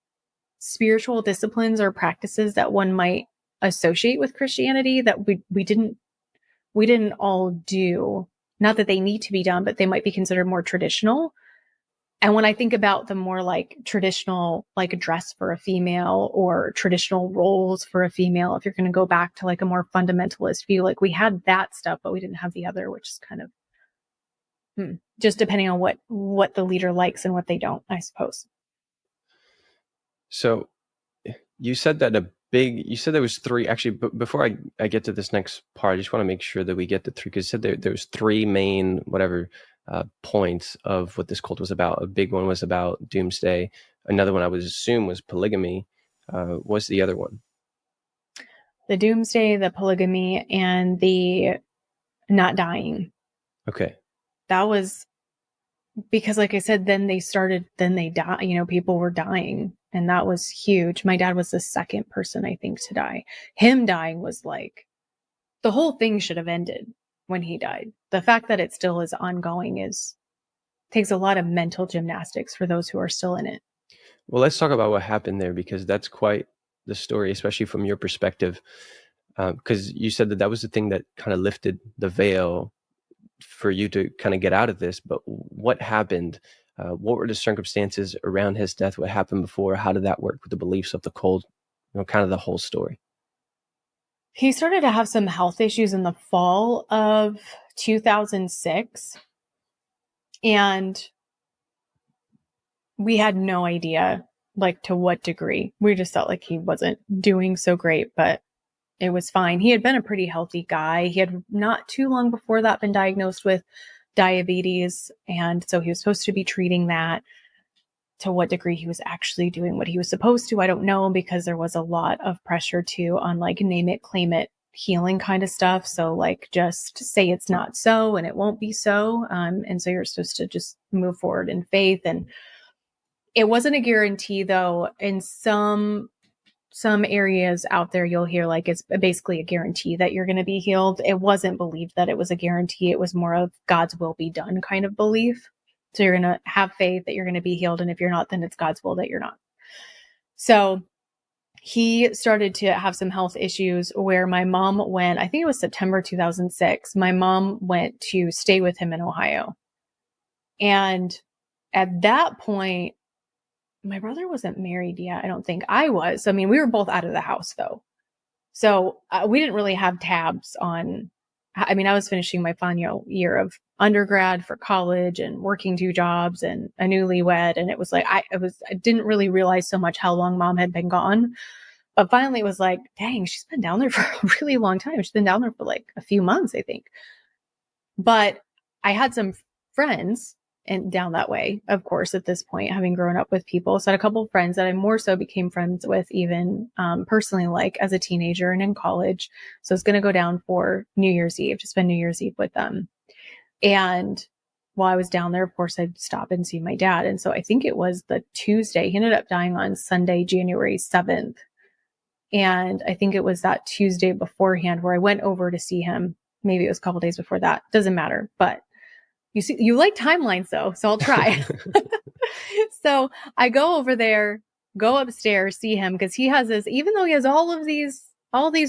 [SPEAKER 2] spiritual disciplines or practices that one might associate with Christianity that we didn't all do. Not that they need to be done, but they might be considered more traditional. And when I think about the more like traditional, like a dress for a female or traditional roles for a female, if you're going to go back to like a more fundamentalist view, like we had that stuff, but we didn't have the other, which is kind of just depending on what the leader likes and what they don't, I suppose.
[SPEAKER 1] So you said that you said there was 3, actually, but before I get to this next part, I just want to make sure that we get the 3, because you said there was 3 main, whatever, points of what this cult was about. A big one was about doomsday. Another one I would assume was polygamy. What's the other one?
[SPEAKER 2] The doomsday, the polygamy, and the not dying.
[SPEAKER 1] Okay.
[SPEAKER 2] That was because, like I said, then they died, people were dying, and that was huge. My dad was the second person, I think, to die. Him dying was like, the whole thing should have ended when he died. The fact that it still is ongoing takes a lot of mental gymnastics for those who are still in it.
[SPEAKER 1] Well, let's talk about what happened there, because that's quite the story, especially from your perspective. Because you said that was the thing that kind of lifted the veil for you to kind of get out of this. But what happened? What were the circumstances around his death? What happened before? How did that work with the beliefs of the cult? Kind of the whole story.
[SPEAKER 2] He started to have some health issues in the fall of 2006. And we had no idea, like, to what degree. We just felt like he wasn't doing so great, but it was fine. He had been a pretty healthy guy. He had not too long before that been diagnosed with diabetes. And so he was supposed to be treating that. To what degree he was actually doing what he was supposed to, I don't know, because there was a lot of pressure too on like name it, claim it, healing kind of stuff. So like just say it's not so and it won't be so. And so you're supposed to just move forward in faith. And it wasn't a guarantee though. In some areas out there, you'll hear like it's basically a guarantee that you're going to be healed. It wasn't believed that it was a guarantee. It was more of God's will be done kind of belief. So you're going to have faith that you're going to be healed. And if you're not, then it's God's will that you're not. So he started to have some health issues where my mom went, I think it was September 2006. My mom went to stay with him in Ohio. And at that point, my brother wasn't married yet. I don't think I was. I mean, we were both out of the house though. So we didn't really have tabs on, I was finishing my final year of undergrad for college and working 2 jobs and a newlywed. And it was like, I didn't really realize so much how long mom had been gone. But finally it was like, dang, she's been down there for a really long time. She's been down there for like a few months, I think. But I had some friends and down that way, of course, at this point, having grown up with people. So I had a couple of friends that I more so became friends with even personally, like as a teenager and in college. So I was going to go down for New Year's Eve, to spend New Year's Eve with them. And while I was down there, of course, I'd stop and see my dad. And so I think it was the Tuesday. He ended up dying on Sunday, January 7th. And I think it was that Tuesday beforehand where I went over to see him. Maybe it was a couple days before that. Doesn't matter. But you see, you like timelines though, so I'll try. So I go over there, go upstairs, see him, because he has this, even though he has all these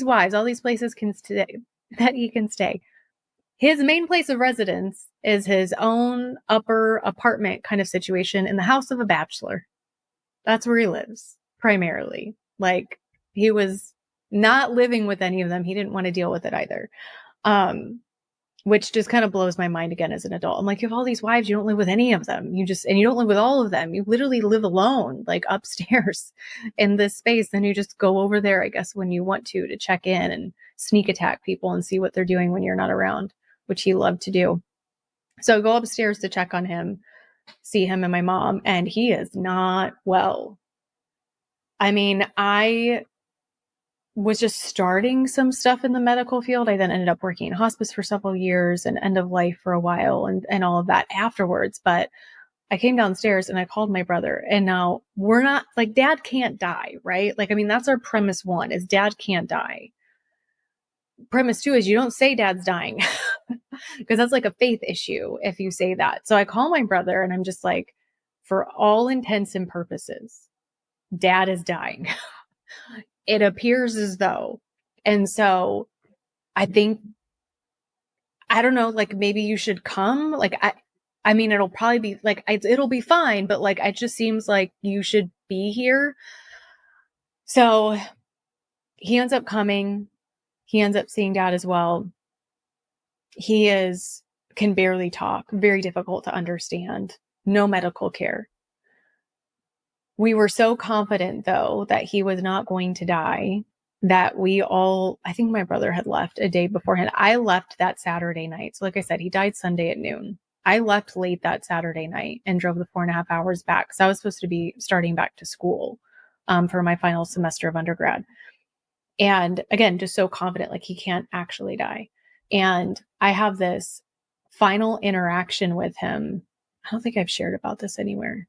[SPEAKER 2] wives, all these places that he can stay. His main place of residence is his own upper apartment kind of situation in the house of a bachelor. That's where he lives primarily. Like, he was not living with any of them. He didn't want to deal with it either. Which just kind of blows my mind again as an adult. I'm like, you have all these wives, you don't live with any of them. And you don't live with all of them. You literally live alone, like upstairs in this space. Then you just go over there, I guess, when you want to check in and sneak attack people and see what they're doing when you're not around, which he loved to do. So I go upstairs to check on him, see him and my mom, and he is not well. I was just starting some stuff in the medical field. I then ended up working in hospice for several years and end of life for a while and all of that afterwards. But I came downstairs and I called my brother, and now we're not like, dad can't die, right? Like, that's our premise 1 is dad can't die. Premise 2 is you don't say dad's dying because that's like a faith issue if you say that. So I call my brother and I'm just like, for all intents and purposes, dad is dying. It appears as though. And so I think, I don't know, like maybe you should come. Like, it'll probably be like, it'll be fine, but like, it just seems like you should be here. So he ends up coming. He ends up seeing dad as well. He can barely talk, very difficult to understand, no medical care. We were so confident, though, that he was not going to die that I think my brother had left a day beforehand. I left that Saturday night. So like I said, he died Sunday at noon. I left late that Saturday night and drove the 4.5 hours back. So I was supposed to be starting back to school for my final semester of undergrad. And again, just so confident, like he can't actually die. And I have this final interaction with him. I don't think I've shared about this anywhere.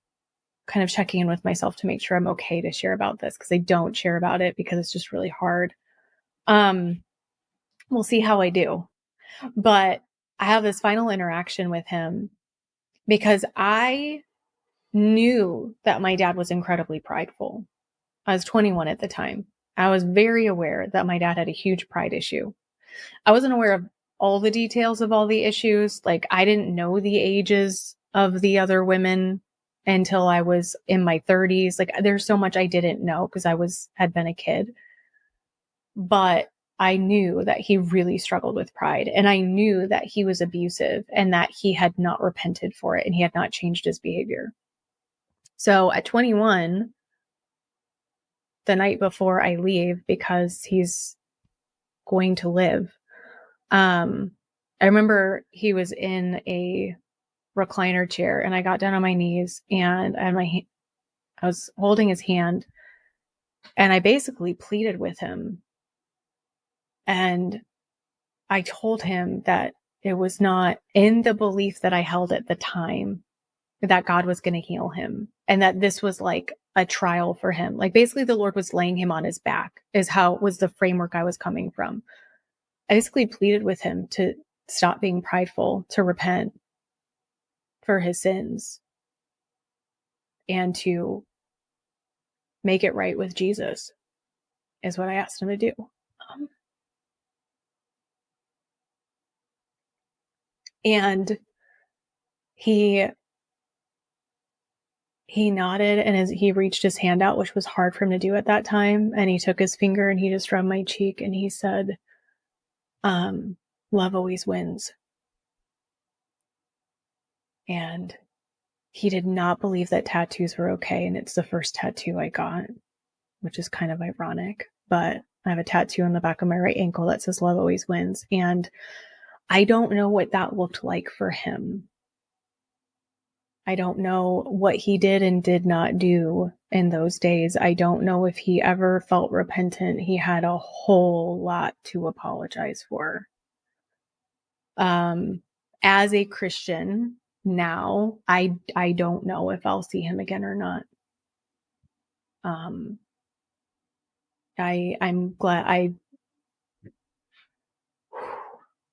[SPEAKER 2] Kind of checking in with myself to make sure I'm okay to share about this, because I don't share about it because it's just really hard. We'll see how I do. But I have this final interaction with him because I knew that my dad was incredibly prideful. I was 21 at the time. I was very aware that my dad had a huge pride issue. I wasn't aware of all the details of all the issues. Like, I didn't know the ages of the other women until I was in my 30s. Like, there's so much I didn't know because had been a kid. But I knew that he really struggled with pride, and I knew that he was abusive and that he had not repented for it and he had not changed his behavior. So at 21, the night before I leave, because he's going to live, I remember he was in a recliner chair, and I got down on my knees and I was holding his hand, and I basically pleaded with him. And I told him that it was not in the belief that I held at the time that God was going to heal him, and that this was like a trial for him. Like, basically the Lord was laying him on his back, is how was the framework I was coming from. I basically pleaded with him to stop being prideful, to repent for his sins, and to make it right with Jesus, is what I asked him to do. And he nodded, and he reached his hand out, which was hard for him to do at that time. And he took his finger and he just rubbed my cheek, and he said, love always wins. And he did not believe that tattoos were okay. And it's the first tattoo I got, which is kind of ironic, but I have a tattoo on the back of my right ankle that says love always wins. And I don't know what that looked like for him. I don't know what he did and did not do in those days. I don't know if he ever felt repentant. He had a whole lot to apologize for. As a Christian now, I don't know if I'll see him again or not. I'm glad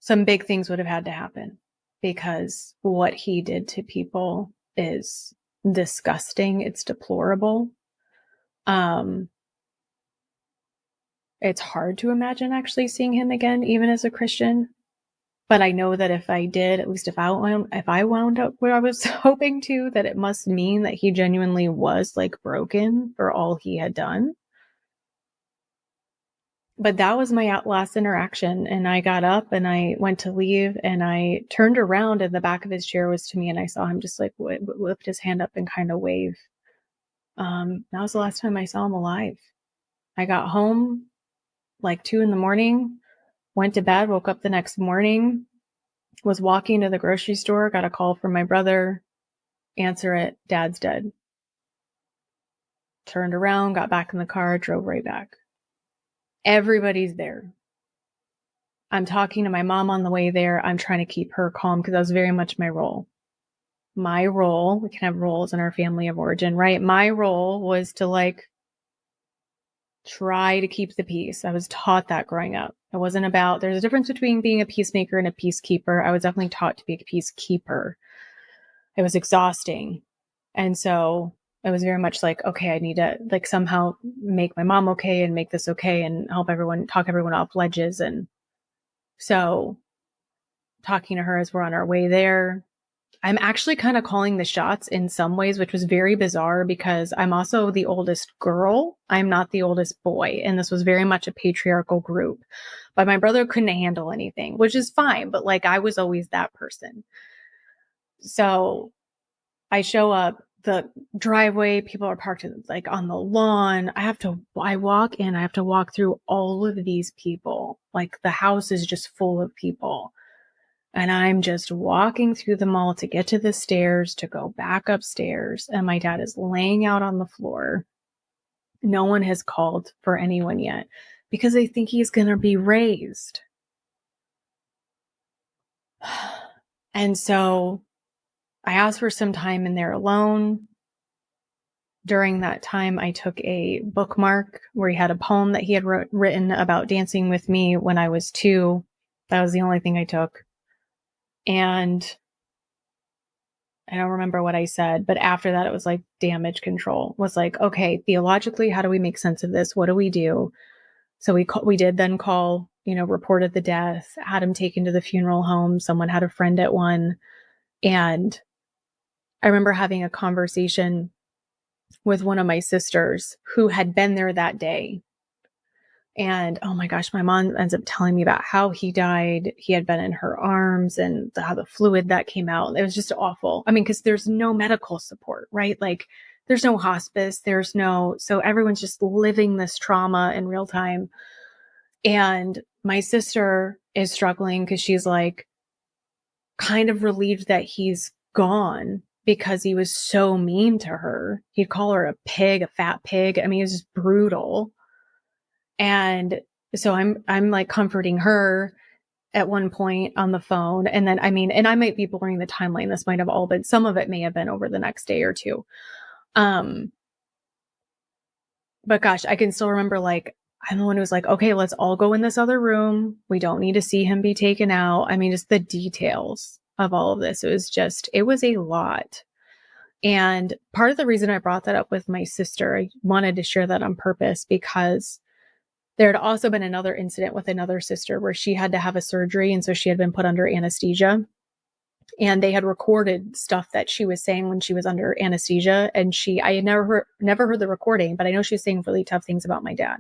[SPEAKER 2] some big things would have had to happen, because what he did to people is disgusting. It's deplorable. It's hard to imagine actually seeing him again, even as a Christian. But I know that if I did, at least if I wound up where I was hoping to, that it must mean that he genuinely was like broken for all he had done. But that was my last interaction. And I got up and I went to leave, and I turned around, and the back of his chair was to me, and I saw him just like lift his hand up and kind of wave. That was the last time I saw him alive. I got home like 2 a.m, went to bed, woke up the next morning, was walking to the grocery store, got a call from my brother, answer it, Dad's dead. Turned around, got back in the car, drove right back. Everybody's there. I'm talking to my mom on the way there. I'm trying to keep her calm, because that was very much my role. My role, we can have roles in our family of origin, right? My role was to like try to keep the peace. I was taught that growing up. It wasn't about, there's a difference between being a peacemaker and a peacekeeper. I was definitely taught to be a peacekeeper. It was exhausting. And so it was very much like, okay, I need to like somehow make my mom okay and make this okay and talk everyone off ledges. And so talking to her as we're on our way there, I'm actually kind of calling the shots in some ways, which was very bizarre, because I'm also the oldest girl. I'm not the oldest boy. And this was very much a patriarchal group. But my brother couldn't handle anything, which is fine. But like, I was always that person. So I show up, the driveway, people are parked like on the lawn. I walk in, I have to walk through all of these people. Like, the house is just full of people. And I'm just walking through the mall to get to the stairs, to go back upstairs. And my dad is laying out on the floor. No one has called for anyone yet. because they think he's going to be raised. And so I asked for some time in there alone. During that time, I took a bookmark where he had a poem that he had written about dancing with me when I was 2. That was the only thing I took. And I don't remember what I said, but after that, it was like damage control. It was like, okay, theologically, how do we make sense of this? What do we do? So we did then call, reported the death, had him taken to the funeral home. Someone had a friend at one. And I remember having a conversation with one of my sisters who had been there that day. And oh my gosh, my mom ends up telling me about how he died. He had been in her arms and how the fluid that came out. It was just awful. I mean, because there's no medical support, right? Like there's no hospice, so everyone's just living this trauma in real time. And my sister is struggling because she's like kind of relieved that he's gone because he was so mean to her. He'd call her a pig, a fat pig. I mean, it was just brutal. And so I'm like comforting her at one point on the phone. And then, and I might be blurring the timeline. This might have all been, some of it may have been over the next day or two. But gosh, I can still remember like, I'm the one who was like, okay, let's all go in this other room. We don't need to see him be taken out. I mean, just the details of all of this. It was a lot. And part of the reason I brought that up with my sister, I wanted to share that on purpose because there had also been another incident with another sister where she had to have a surgery. And so she had been put under anesthesia. And they had recorded stuff that she was saying when she was under anesthesia. And I had never heard the recording, but I know she was saying really tough things about my dad.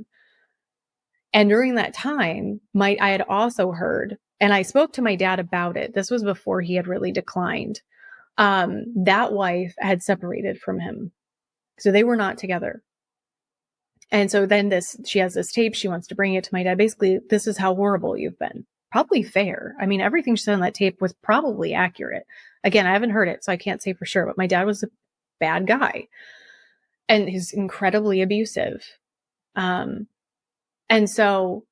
[SPEAKER 2] And during that time, I had also heard, and I spoke to my dad about it. This was before he had really declined. That wife had separated from him. So they were not together. And so then she has this tape. She wants to bring it to my dad. Basically, this is how horrible you've been. Probably fair. I mean, everything she said on that tape was probably accurate. Again, I haven't heard it, so I can't say for sure, but my dad was a bad guy and he's incredibly abusive. And so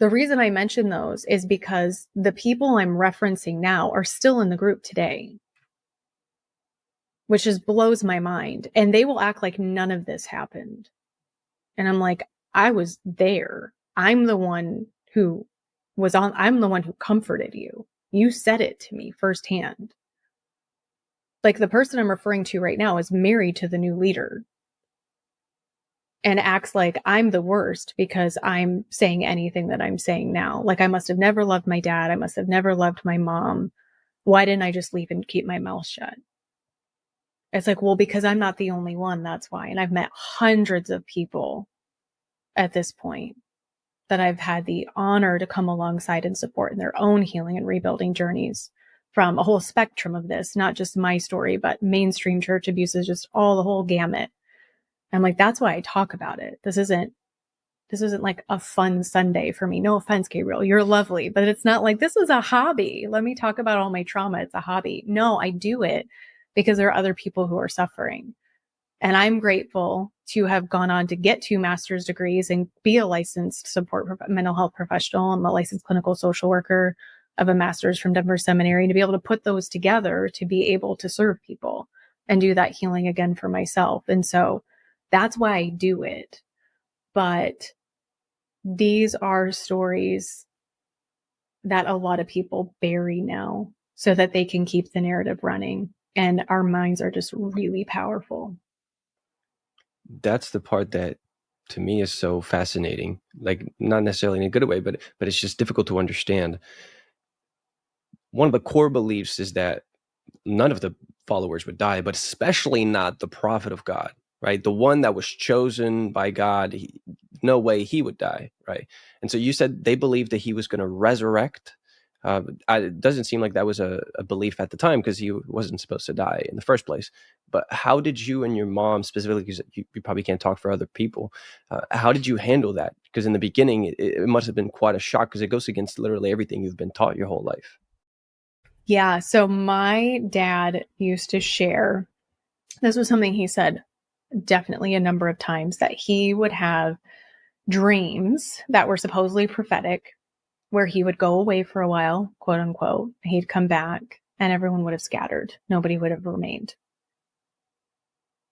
[SPEAKER 2] the reason I mention those is because the people I'm referencing now are still in the group today, which just blows my mind. And they will act like none of this happened. And I'm like, I was there. I'm the one who comforted you. You said it to me firsthand. Like the person I'm referring to right now is married to the new leader and acts like I'm the worst because I'm saying anything that I'm saying now. Like I must have never loved my dad. I must have never loved my mom. Why didn't I just leave and keep my mouth shut? It's like, well, because I'm not the only one. That's why. And I've met hundreds of people at this point that I've had the honor to come alongside and support in their own healing and rebuilding journeys from a whole spectrum of this, not just my story, but mainstream church abuses, just the whole gamut. I'm like, that's why I talk about it. This isn't like a fun Sunday for me. No offense, Gabriel, you're lovely, but it's not like this is a hobby. Let me talk about all my trauma. It's a hobby. No, I do it because there are other people who are suffering. And I'm grateful to have gone on to get 2 master's degrees and be a licensed mental health professional. I'm a licensed clinical social worker of a master's from Denver Seminary, to be able to put those together to be able to serve people and do that healing again for myself. And so that's why I do it. But these are stories that a lot of people bury now so that they can keep the narrative running. And our minds are just really powerful.
[SPEAKER 1] That's the part that to me is so fascinating, like not necessarily in a good way, but it's just difficult to understand. One of the core beliefs is that none of the followers would die, but especially not the prophet of God, right? The one that was chosen by God, no way he would die, right? And so you said they believed that he was going to resurrect. It doesn't seem like that was a belief at the time because he wasn't supposed to die in the first place. But how did you and your mom specifically, because you probably can't talk for other people, how did you handle that? Because in the beginning, it must have been quite a shock because it goes against literally everything you've been taught your whole life.
[SPEAKER 2] Yeah. So my dad used to share, this was something he said definitely a number of times, that he would have dreams that were supposedly prophetic, where he would go away for a while, quote unquote. He'd come back and everyone would have scattered. Nobody would have remained.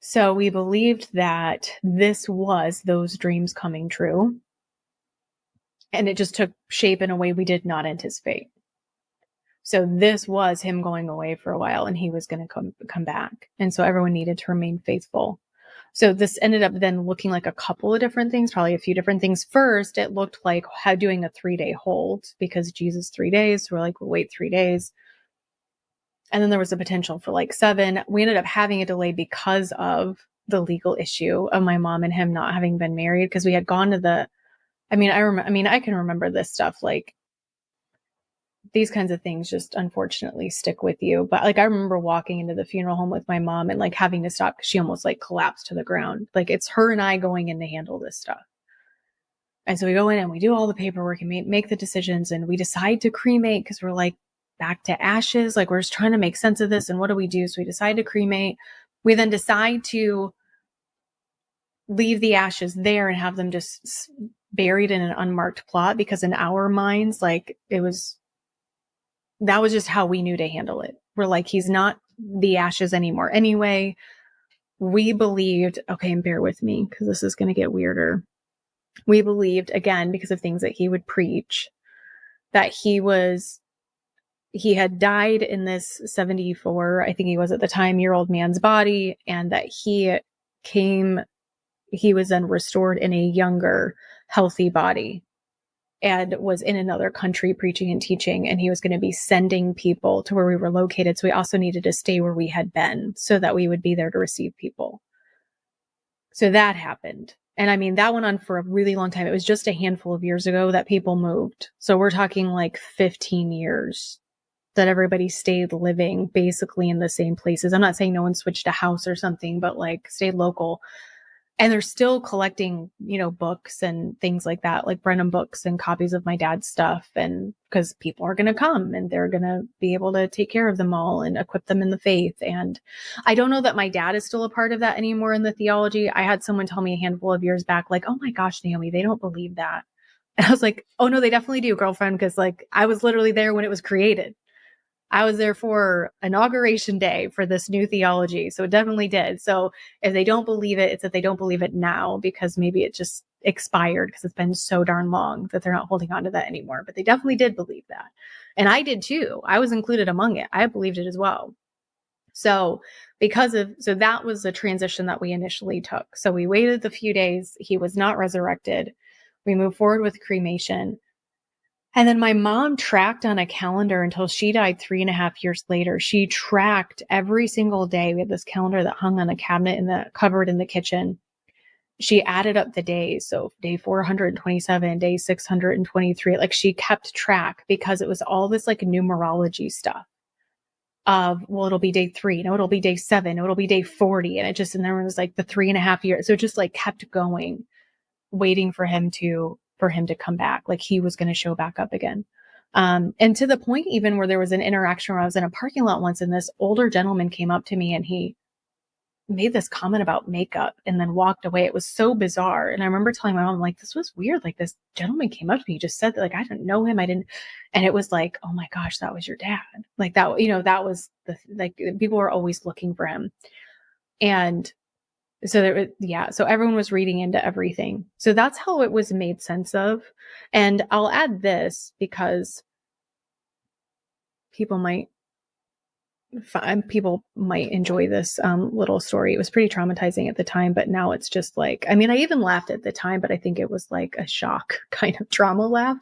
[SPEAKER 2] So we believed that this was those dreams coming true. And it just took shape in a way we did not anticipate. So this was him going away for a while and he was going to come back. And so everyone needed to remain faithful. So this ended up then looking like a couple of different things, probably a few different things. First, it looked like how doing a 3-day hold because Jesus 3 days. So we're like, we'll wait 3 days. And then there was a potential for like 7. We ended up having a delay because of the legal issue of my mom and him not having been married, because we had gone to I can remember this stuff, like these kinds of things just unfortunately stick with you. But like, I remember walking into the funeral home with my mom and like having to stop because she almost like collapsed to the ground. Like, it's her and I going in to handle this stuff. And so we go in and we do all the paperwork and make the decisions, and we decide to cremate because we're like back to ashes. Like, we're just trying to make sense of this. And what do we do? So we decide to cremate. We then decide to leave the ashes there and have them just buried in an unmarked plot, because in our minds, like, that was just how we knew to handle it. We're like, he's not the ashes anymore. Anyway, we believed, okay, and bear with me because this is going to get weirder. We believed, again, because of things that he would preach, that he had died in this 74, I think he was at the time, year-old man's body, and that he was then restored in a younger, healthy body and was in another country preaching and teaching, and he was going to be sending people to where we were located. So we also needed to stay where we had been so that we would be there to receive people. So that happened. And I mean, that went on for a really long time. It was just a handful of years ago that people moved. So we're talking like 15 years that everybody stayed living basically in the same places. I'm not saying no one switched a house or something, but like stayed local. And they're still collecting, books and things like that, like Brenham books and copies of my dad's stuff. And because people are going to come and they're going to be able to take care of them all and equip them in the faith. And I don't know that my dad is still a part of that anymore in the theology. I had someone tell me a handful of years back, like, oh my gosh, Naomi, they don't believe that. And I was like, oh no, they definitely do, girlfriend. Because like, I was literally there when it was created. I was there for inauguration day for this new theology. So it definitely did. So if they don't believe it, it's that they don't believe it now, because maybe it just expired because it's been so darn long that they're not holding on to that anymore. But they definitely did believe that. And I did too. I was included among it. I believed it as well. So that was the transition that we initially took. So we waited the few days. He was not resurrected. We moved forward with cremation. And then my mom tracked on a calendar until she died 3.5 years later. She tracked every single day. We had this calendar that hung on a cabinet in the cupboard in the kitchen. She added up the days. So day 427, day 623, like she kept track, because it was all this like numerology stuff of, well, it'll be day 3. No, it'll be day 7. No, it'll be day 40. And there was like the 3.5 years. So it just like kept going, waiting for him to come back. Like he was going to show back up again. And to the point even where there was an interaction where I was in a parking lot once, and this older gentleman came up to me and he made this comment about makeup and then walked away. It was so bizarre. And I remember telling my mom, like, this was weird. Like, this gentleman came up to me, just said that, like, I didn't know him. And it was like, oh my gosh, that was your dad. Like that, that was people were always looking for him. And so so everyone was reading into everything. So that's how it was made sense of. And I'll add this because people might enjoy this little story. It was pretty traumatizing at the time, but now it's just like, I mean, I even laughed at the time, but I think it was like a shock kind of trauma laugh.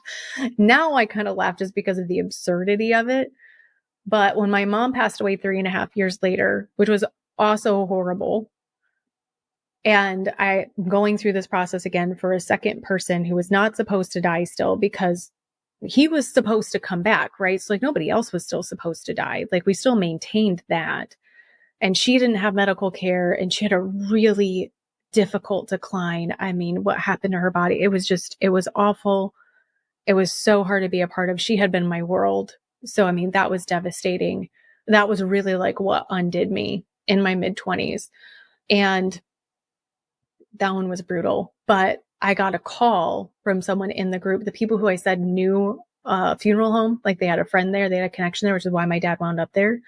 [SPEAKER 2] Now I kind of laugh just because of the absurdity of it. But when my mom passed away 3.5 years later, which was also horrible, and I'm going through this process again for a second person who was not supposed to die still, because he was supposed to come back, right? So like nobody else was still supposed to die. Like we still maintained that. And she didn't have medical care, and she had a really difficult decline. I mean, what happened to her body? It was awful. It was so hard to be a part of. She had been my world. So, I mean, that was devastating. That was really like what undid me in my mid-20s. And that one was brutal. But I got a call from someone in the group, the people who I said knew funeral home, like they had a friend there, they had a connection there, which is why my dad wound up there.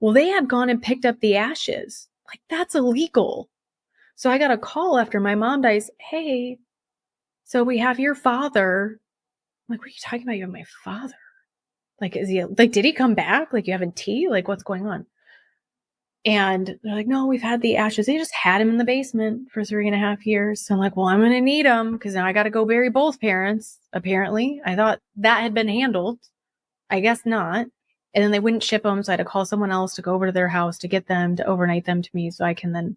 [SPEAKER 2] Well, they had gone and picked up the ashes. Like, that's illegal. So I got a call after my mom dies. Hey, so we have your father. I'm like, what are you talking about? You have my father? Like, is he, like, did he come back? Like, you having tea? Like, what's going on? And they're like, no, we've had the ashes. They just had him in the basement for 3.5 years. So I'm like, well, I'm going to need him because now I got to go bury both parents. Apparently, I thought that had been handled. I guess not. And then they wouldn't ship them. So I had to call someone else to go over to their house to get them to overnight them to me so I can then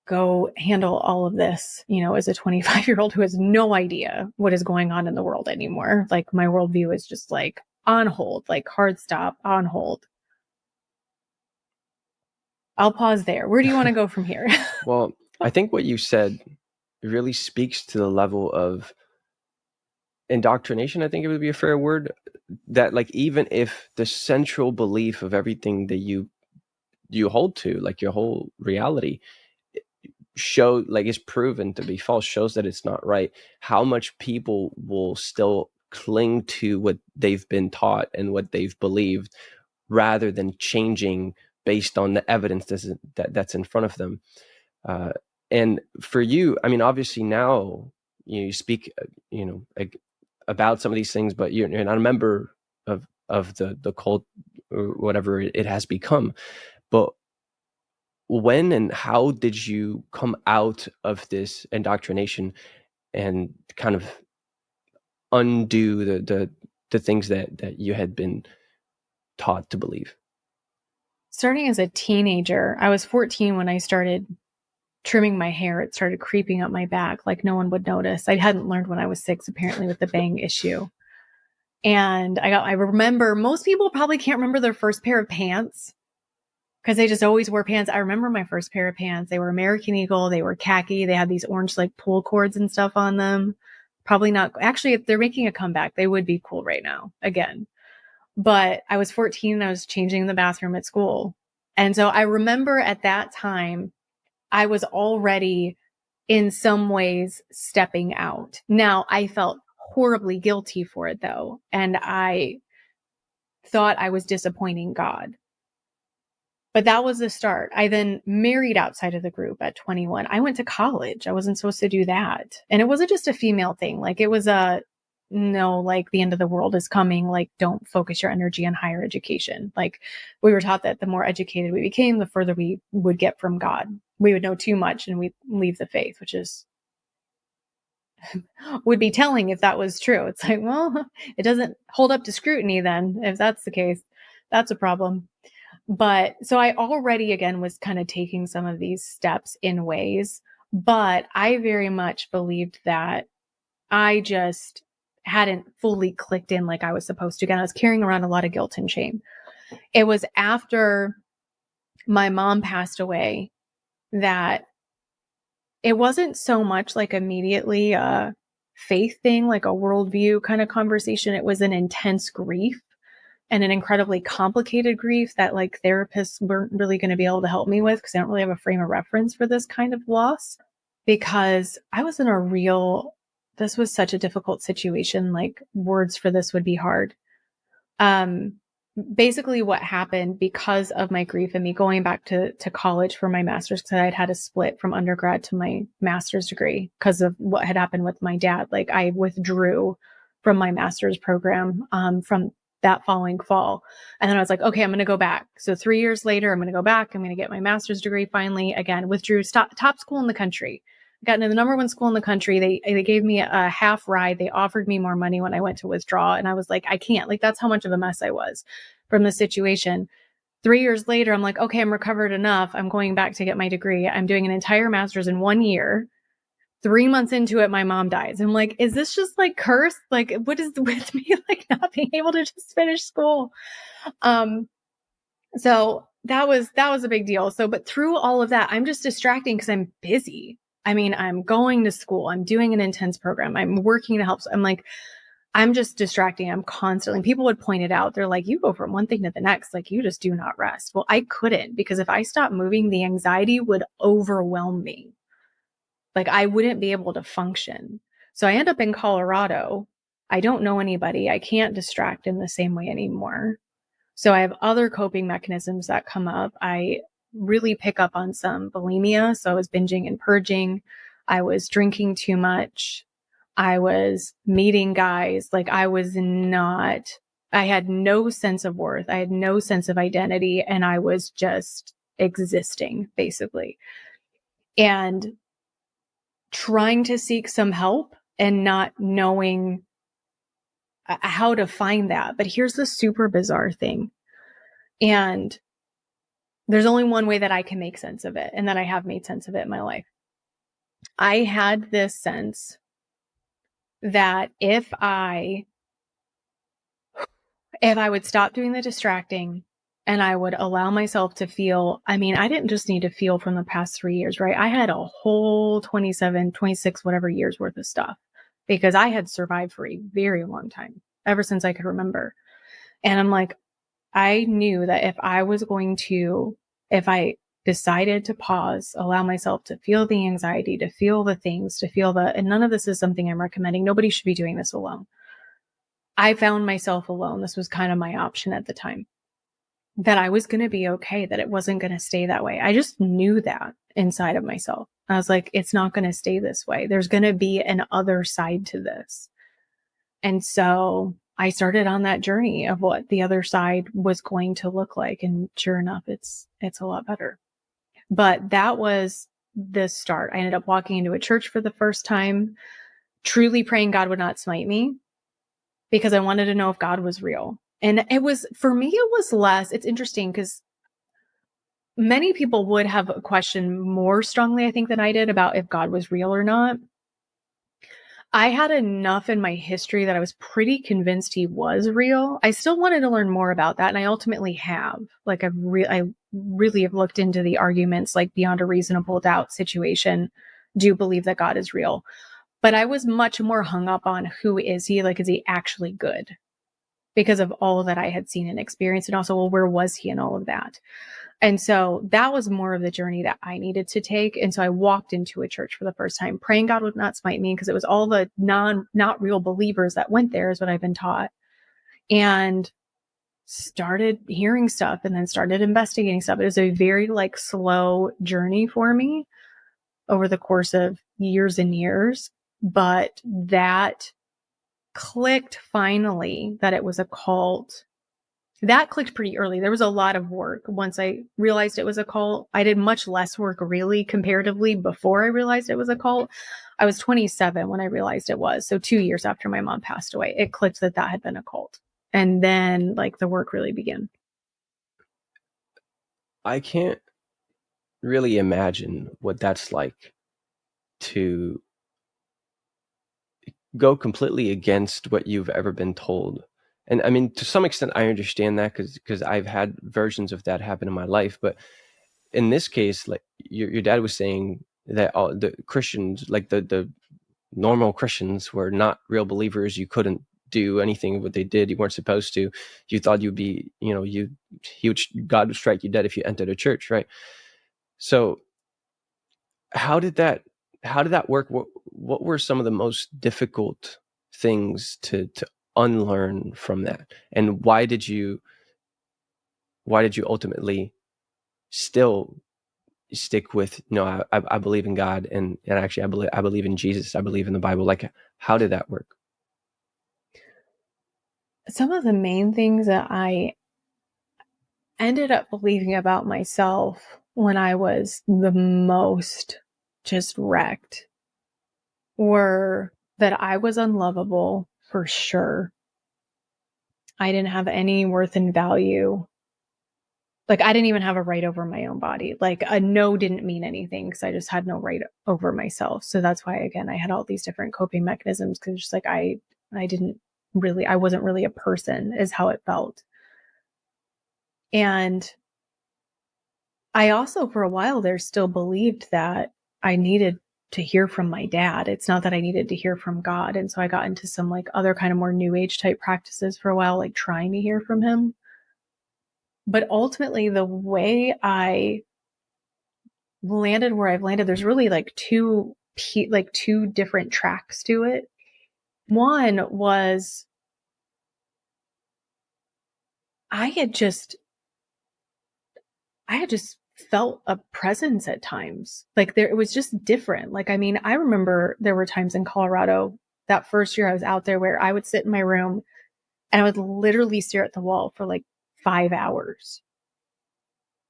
[SPEAKER 2] go handle all of this, as a 25-year-old who has no idea what is going on in the world anymore. Like, my worldview is just like on hold, like hard stop, on hold. I'll pause there. Where do you want to go from here?
[SPEAKER 1] Well, I think what you said really speaks to the level of indoctrination. I think it would be a fair word, that like, even if the central belief of everything that you hold to, like your whole reality, is proven to be false, shows that it's not right, how much people will still cling to what they've been taught and what they've believed rather than changing based on the evidence that's in front of them. And for you, I mean, obviously now you speak, about some of these things, but you're not a member of the cult or whatever it has become. But when and how did you come out of this indoctrination and kind of undo the things that you had been taught to believe?
[SPEAKER 2] Starting as a teenager, I was 14 when I started trimming my hair. It started creeping up my back like no one would notice. I hadn't learned when I was 6, apparently, with the bang issue. And I remember, most people probably can't remember their first pair of pants because they just always wore pants. I remember my first pair of pants. They were American Eagle. They were khaki. They had these orange like pull cords and stuff on them. Probably not. Actually, if they're making a comeback, they would be cool right now again. But I was 14 and I was changing in the bathroom at school. And so I remember at that time, I was already in some ways stepping out. Now, I felt horribly guilty for it though. And I thought I was disappointing God. But that was the start. I then married outside of the group at 21. I went to college. I wasn't supposed to do that. And it wasn't just a female thing. Like, it was no, like, the end of the world is coming. Like, don't focus your energy on higher education. Like, we were taught that the more educated we became, the further we would get from God. We would know too much and we'd leave the faith, which is would be telling if that was true. It's like, well, it doesn't hold up to scrutiny then. If that's the case, that's a problem. But so I already, again, was kind of taking some of these steps in ways, but I very much believed that I just hadn't fully clicked in like I was supposed to. Again, I was carrying around a lot of guilt and shame. It was after my mom passed away that it wasn't so much like immediately a faith thing, like a worldview kind of conversation. It was an intense grief and an incredibly complicated grief that like therapists weren't really going to be able to help me with because I don't really have a frame of reference for this kind of loss, because I was in this was such a difficult situation. Like, words for this would be hard. Basically what happened because of my grief and me going back to college for my master's, because I'd had a split from undergrad to my master's degree because of what had happened with my dad. Like, I withdrew from my master's program from that following fall. And then I was like, okay, I'm going to go back. So 3 years later, I'm going to go back. I'm going to get my master's degree finally. Again, withdrew, top school in the country. Got into the number one school in the country. They gave me a half ride. They offered me more money when I went to withdraw. And I was like, I can't. Like, that's how much of a mess I was from the situation. 3 years later, I'm like, okay, I'm recovered enough. I'm going back to get my degree. I'm doing an entire master's in 1 year. 3 months into it, my mom dies. I'm like, is this just like cursed? Like, what is with me? Like, not being able to just finish school. So that was a big deal. So, but through all of that, I'm just distracting because I'm busy. I mean, I'm going to school. I'm doing an intense program. I'm working to help. I'm like, I'm just distracting. I'm constantly, people would point it out. They're like, you go from one thing to the next. Like, you just do not rest. Well, I couldn't, because if I stopped moving, the anxiety would overwhelm me. Like I wouldn't be able to function. So I end up in Colorado. I don't know anybody. I can't distract in the same way anymore. So I have other coping mechanisms that come up. I really pick up on some bulimia. So I was binging and purging. I was drinking too much. I was meeting guys. Like I was not, I had no sense of worth. I had no sense of identity. And I was just existing basically. And trying to seek some help and not knowing how to find that. But here's the super bizarre thing. And there's only one way that I can make sense of it, and that I have made sense of it in my life. I had this sense that if I would stop doing the distracting and I would allow myself to feel, I mean, I didn't just need to feel from the past 3 years, right? I had a whole 27, 26, whatever years worth of stuff because I had survived for a very long time, ever since I could remember. And I'm like, I knew that if I decided to pause, allow myself to feel the anxiety, to feel the things, and none of this is something I'm recommending. Nobody should be doing this alone. I found myself alone. This was kind of my option at the time, that I was going to be okay, that it wasn't going to stay that way. I just knew that inside of myself. I was like, it's not going to stay this way. There's going to be an other side to this. And so I started on that journey of what the other side was going to look like. And sure enough, it's a lot better. But that was the start. I ended up walking into a church for the first time, truly praying God would not smite me because I wanted to know if God was real. And it was, for me, it was less, it's interesting because many people would have a question more strongly, I think, than I did about if God was real or not. I had enough in my history that I was pretty convinced he was real. I still wanted to learn more about that, and I ultimately have. Like I really have looked into the arguments, like beyond a reasonable doubt situation. Do believe that God is real, but I was much more hung up on who is he? Like, is he actually good? Because of all that I had seen and experienced, and also, well, where was he in all of that? And so that was more of the journey that I needed to take. And so I walked into a church for the first time, praying God would not smite me because it was all the not real believers that went there, is what I've been taught. And started hearing stuff and then started investigating stuff. It was a very like slow journey for me over the course of years and years. But that clicked finally that it was a cult. That clicked pretty early. There was a lot of work once I realized it was a cult. I did much less work really comparatively before I realized it was a cult. I was 27 when I realized it was. So 2 years after my mom passed away, it clicked that had been a cult. And then like the work really began.
[SPEAKER 1] I can't really imagine what that's like to go completely against what you've ever been told. And I mean, to some extent, I understand that because I've had versions of that happen in my life. But in this case, like your dad was saying that all the Christians, like the normal Christians, were not real believers. You couldn't do anything what they did. You weren't supposed to. You thought you'd be, God would strike you dead if you entered a church, right? So how did that work? What were some of the most difficult things to unlearn from that? And why did you ultimately still stick with, no, I believe in God, and actually I believe in Jesus, I believe in the Bible? Like, how did that work?
[SPEAKER 2] Some of the main things that I ended up believing about myself when I was the most just wrecked were that I was unlovable for sure. I didn't have any worth and value. Like I didn't even have a right over my own body. Like a no didn't mean anything because I just had no right over myself. So that's why, again, I had all these different coping mechanisms because just like I wasn't really a person is how it felt. And I also, for a while there, still believed that I needed to hear from my dad. It's not that I needed to hear from God. And so I got into some like other kind of more new age type practices for a while, like trying to hear from him. But ultimately, the way I landed where I've landed, there's really like two like two different tracks to it. One was I had just felt a presence at times. Like it was just different. Like, I mean, I remember there were times in Colorado that first year I was out there where I would sit in my room and I would literally stare at the wall for like 5 hours,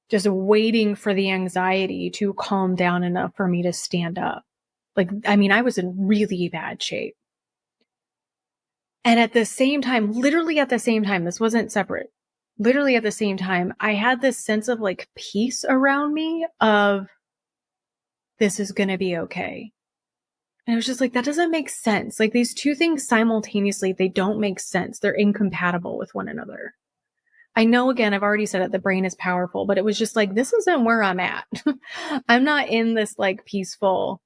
[SPEAKER 2] just waiting for the anxiety to calm down enough for me to stand up. Like, I mean, I was in really bad shape. And at the same time, literally at the same time, this wasn't separate. Literally at the same time, I had this sense of like peace around me of this is going to be okay. And it was just like, that doesn't make sense. Like these two things simultaneously, they don't make sense. They're incompatible with one another. I know, again, I've already said it, the brain is powerful, but it was just like, this isn't where I'm at. I'm not in this like peaceful.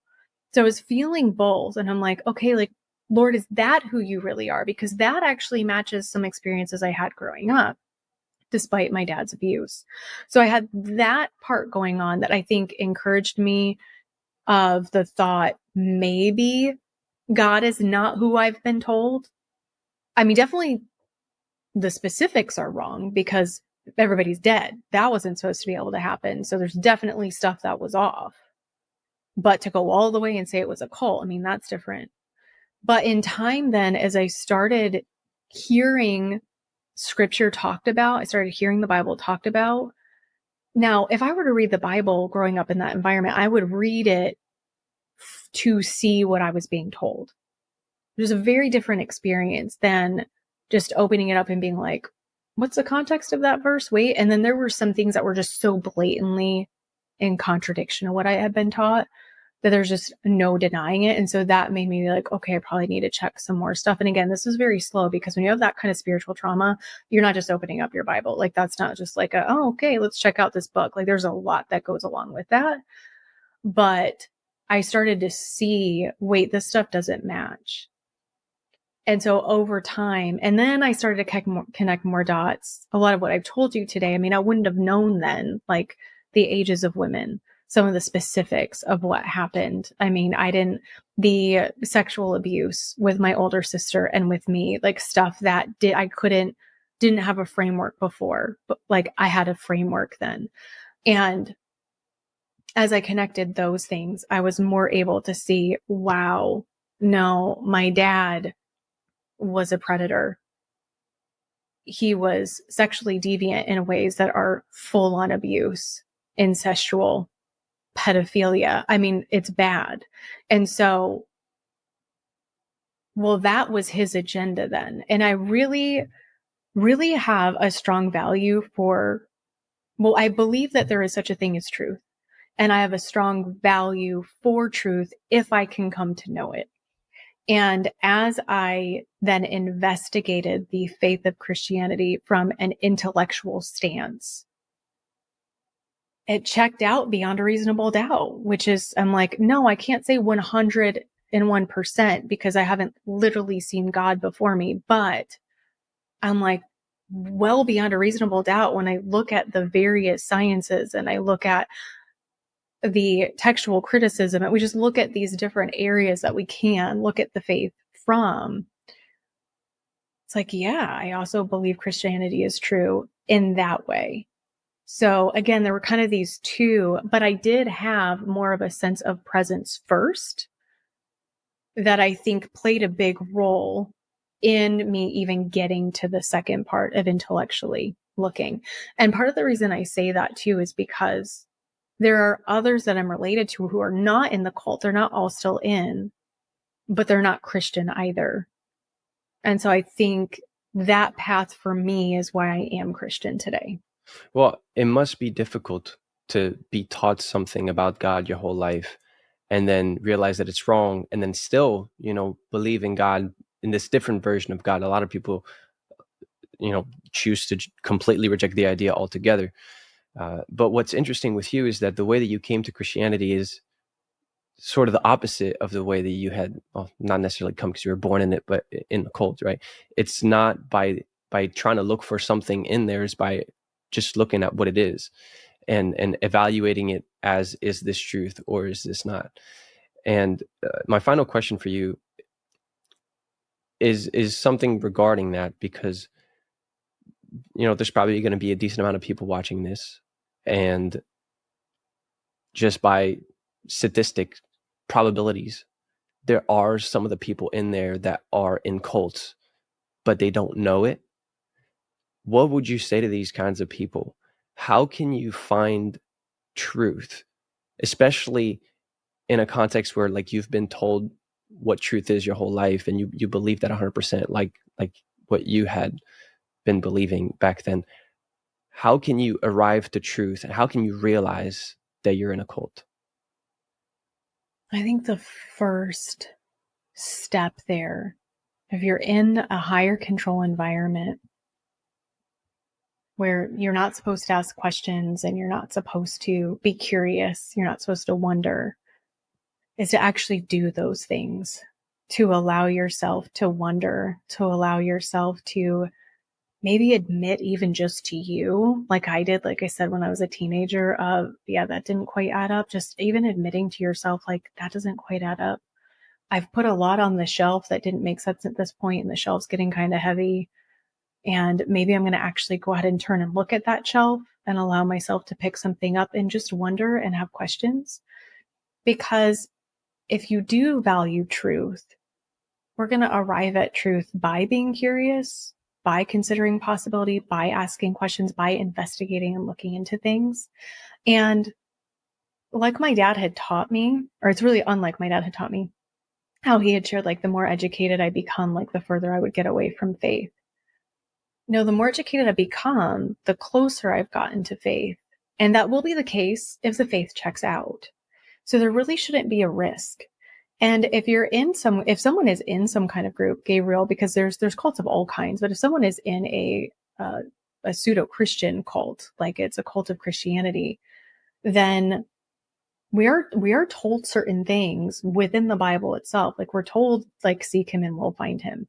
[SPEAKER 2] So I was feeling both. And I'm like, okay, like, Lord, is that who you really are? Because that actually matches some experiences I had growing up, despite my dad's abuse. So I had that part going on that I think encouraged me of the thought, maybe God is not who I've been told. I mean, definitely the specifics are wrong because everybody's dead. That wasn't supposed to be able to happen. So there's definitely stuff that was off. But to go all the way and say it was a cult, I mean, that's different. But in time then, as I started hearing scripture talked about, I started hearing the Bible talked about. Now, if I were to read the Bible growing up in that environment, I would read it to see what I was being told. It was a very different experience than just opening it up and being like, what's the context of that verse? Wait. And then there were some things that were just so blatantly in contradiction of what I had been taught that there's just no denying it. And so that made me be like, okay, I probably need to check some more stuff. And again, this is very slow because when you have that kind of spiritual trauma, you're not just opening up your Bible. Like that's not just like, oh, okay, let's check out this book. Like there's a lot that goes along with that. But I started to see, wait, this stuff doesn't match. And so over time, and then I started to connect more dots. A lot of what I've told you today, I mean, I wouldn't have known then, like the ages of women, some of the specifics of what happened. I mean, the sexual abuse with my older sister and with me, like stuff that didn't have a framework before, but like I had a framework then. And as I connected those things, I was more able to see, wow, no, my dad was a predator. He was sexually deviant in ways that are full on abuse, incestual, pedophilia. I mean, it's bad. And so, well, that was his agenda then. And I really, really have a strong value for, well, I believe that there is such a thing as truth. And I have a strong value for truth if I can come to know it. And as I then investigated the faith of Christianity from an intellectual stance, it checked out beyond a reasonable doubt, which is, I'm like, no, I can't say 101% because I haven't literally seen God before me, but I'm like, well beyond a reasonable doubt when I look at the various sciences and I look at the textual criticism, and we just look at these different areas that we can look at the faith from. It's like, yeah, I also believe Christianity is true in that way. So again, there were kind of these two, but I did have more of a sense of presence first that I think played a big role in me even getting to the second part of intellectually looking. And part of the reason I say that too is because there are others that I'm related to who are not in the cult. They're not all still in, but they're not Christian either. And so I think that path for me is why I am Christian today.
[SPEAKER 1] Well, it must be difficult to be taught something about God your whole life and then realize that it's wrong and then still, believe in God, in this different version of God. A lot of people, choose to completely reject the idea altogether. But what's interesting with you is that the way that you came to Christianity is sort of the opposite of the way that you had, well, not necessarily come because you were born in it, but in the cult, right? It's not by trying to look for something in there, it's by just looking at what it is and evaluating it as, is this truth or is this not? And my final question for you is something regarding that, because there's probably going to be a decent amount of people watching this, and just by statistic probabilities, there are some of the people in there that are in cults, but they don't know it. What would you say to these kinds of people? How can you find truth, especially in a context where like you've been told what truth is your whole life, and you believe that 100%, like what you had been believing back then? How can you arrive to truth, and how can you realize that you're in a cult?
[SPEAKER 2] I think the first step there, if you're in a higher control environment where you're not supposed to ask questions and you're not supposed to be curious, you're not supposed to wonder, is to actually do those things, to allow yourself to wonder, to allow yourself to maybe admit even just to you, like I did, like I said, when I was a teenager, that didn't quite add up. Just even admitting to yourself, like, that doesn't quite add up. I've put a lot on the shelf that didn't make sense at this point, and the shelf's getting kind of heavy. And maybe I'm going to actually go ahead and turn and look at that shelf and allow myself to pick something up and just wonder and have questions. Because if you do value truth, we're going to arrive at truth by being curious, by considering possibility, by asking questions, by investigating and looking into things. And like my dad had taught me, or it's really unlike my dad had taught me, how he had shared, like, the more educated I become, like, the further I would get away from faith. The more educated I become, the closer I've gotten to faith. And that will be the case if the faith checks out. So there really shouldn't be a risk. And if someone is in some kind of group, Gabriel, because there's cults of all kinds, but if someone is in a pseudo-Christian cult, like it's a cult of Christianity, then we are told certain things within the Bible itself. Like, we're told, like, seek him and we'll find him.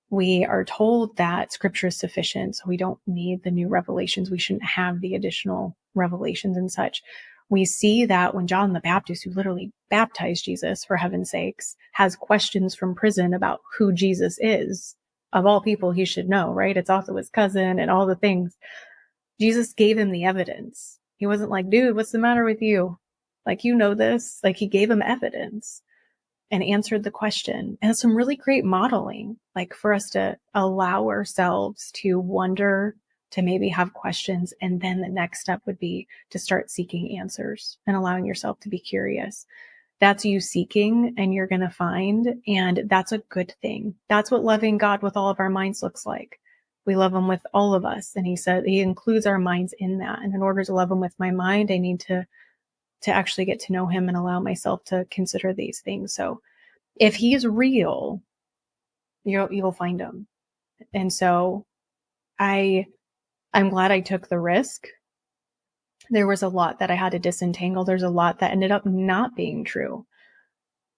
[SPEAKER 2] We are told that scripture is sufficient, so we don't need the new revelations. We shouldn't have the additional revelations and such. We see that when John the Baptist, who literally baptized Jesus, for heaven's sakes, has questions from prison about who Jesus is, of all people he should know, right? It's also his cousin and all the things. Jesus gave him the evidence. He wasn't like, dude, what's the matter with you? Like, you know this. Like, he gave him evidence and answered the question. And some really great modeling, like, for us to allow ourselves to wonder, to maybe have questions. And then the next step would be to start seeking answers and allowing yourself to be curious. That's you seeking, and you're going to find. And that's a good thing. That's what loving God with all of our minds looks like. We love him with all of us. And he said he includes our minds in that. And in order to love him with my mind, I need to actually get to know him and allow myself to consider these things. So if he is real, you'll find him. And so I'm glad I took the risk. There was a lot that I had to disentangle. There's a lot that ended up not being true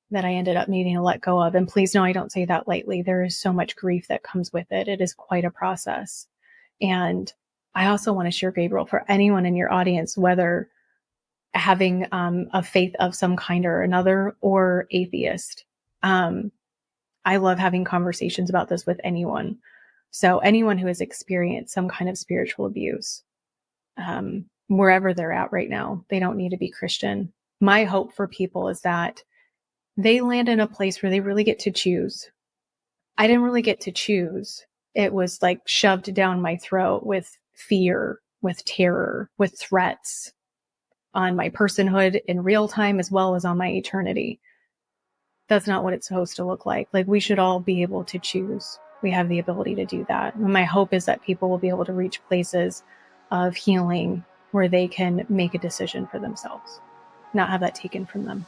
[SPEAKER 2] that I ended up needing to let go of. And please know, I don't say that lightly. There is so much grief that comes with it. It is quite a process. And I also want to share, Gabriel, for anyone in your audience, whether having a faith of some kind or another, or atheist, I love having conversations about this with anyone. So anyone who has experienced some kind of spiritual abuse, wherever they're at right now, they don't need to be Christian. My hope for people is that they land in a place where they really get to choose. I didn't really get to choose. It was like shoved down my throat with fear, with terror, with threats on my personhood in real time, as well as on my eternity. That's not what it's supposed to look like. Like, we should all be able to choose. We have the ability to do that. And my hope is that people will be able to reach places of healing where they can make a decision for themselves, not have that taken from them.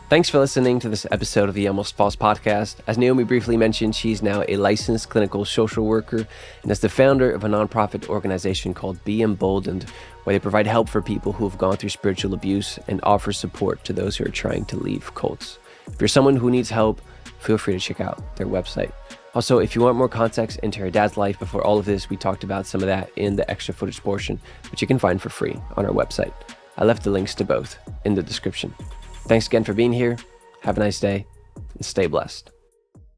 [SPEAKER 1] Thanks for listening to this episode of the Almost False podcast. As Naomi briefly mentioned, she's now a licensed clinical social worker and is the founder of a nonprofit organization called Be Emboldened, where they provide help for people who have gone through spiritual abuse and offer support to those who are trying to leave cults. If you're someone who needs help, feel free to check out their website. Also, if you want more context into her dad's life before all of this, we talked about some of that in the extra footage portion, which you can find for free on our website. I left the links to both in the description. Thanks again for being here. Have a nice day and stay blessed.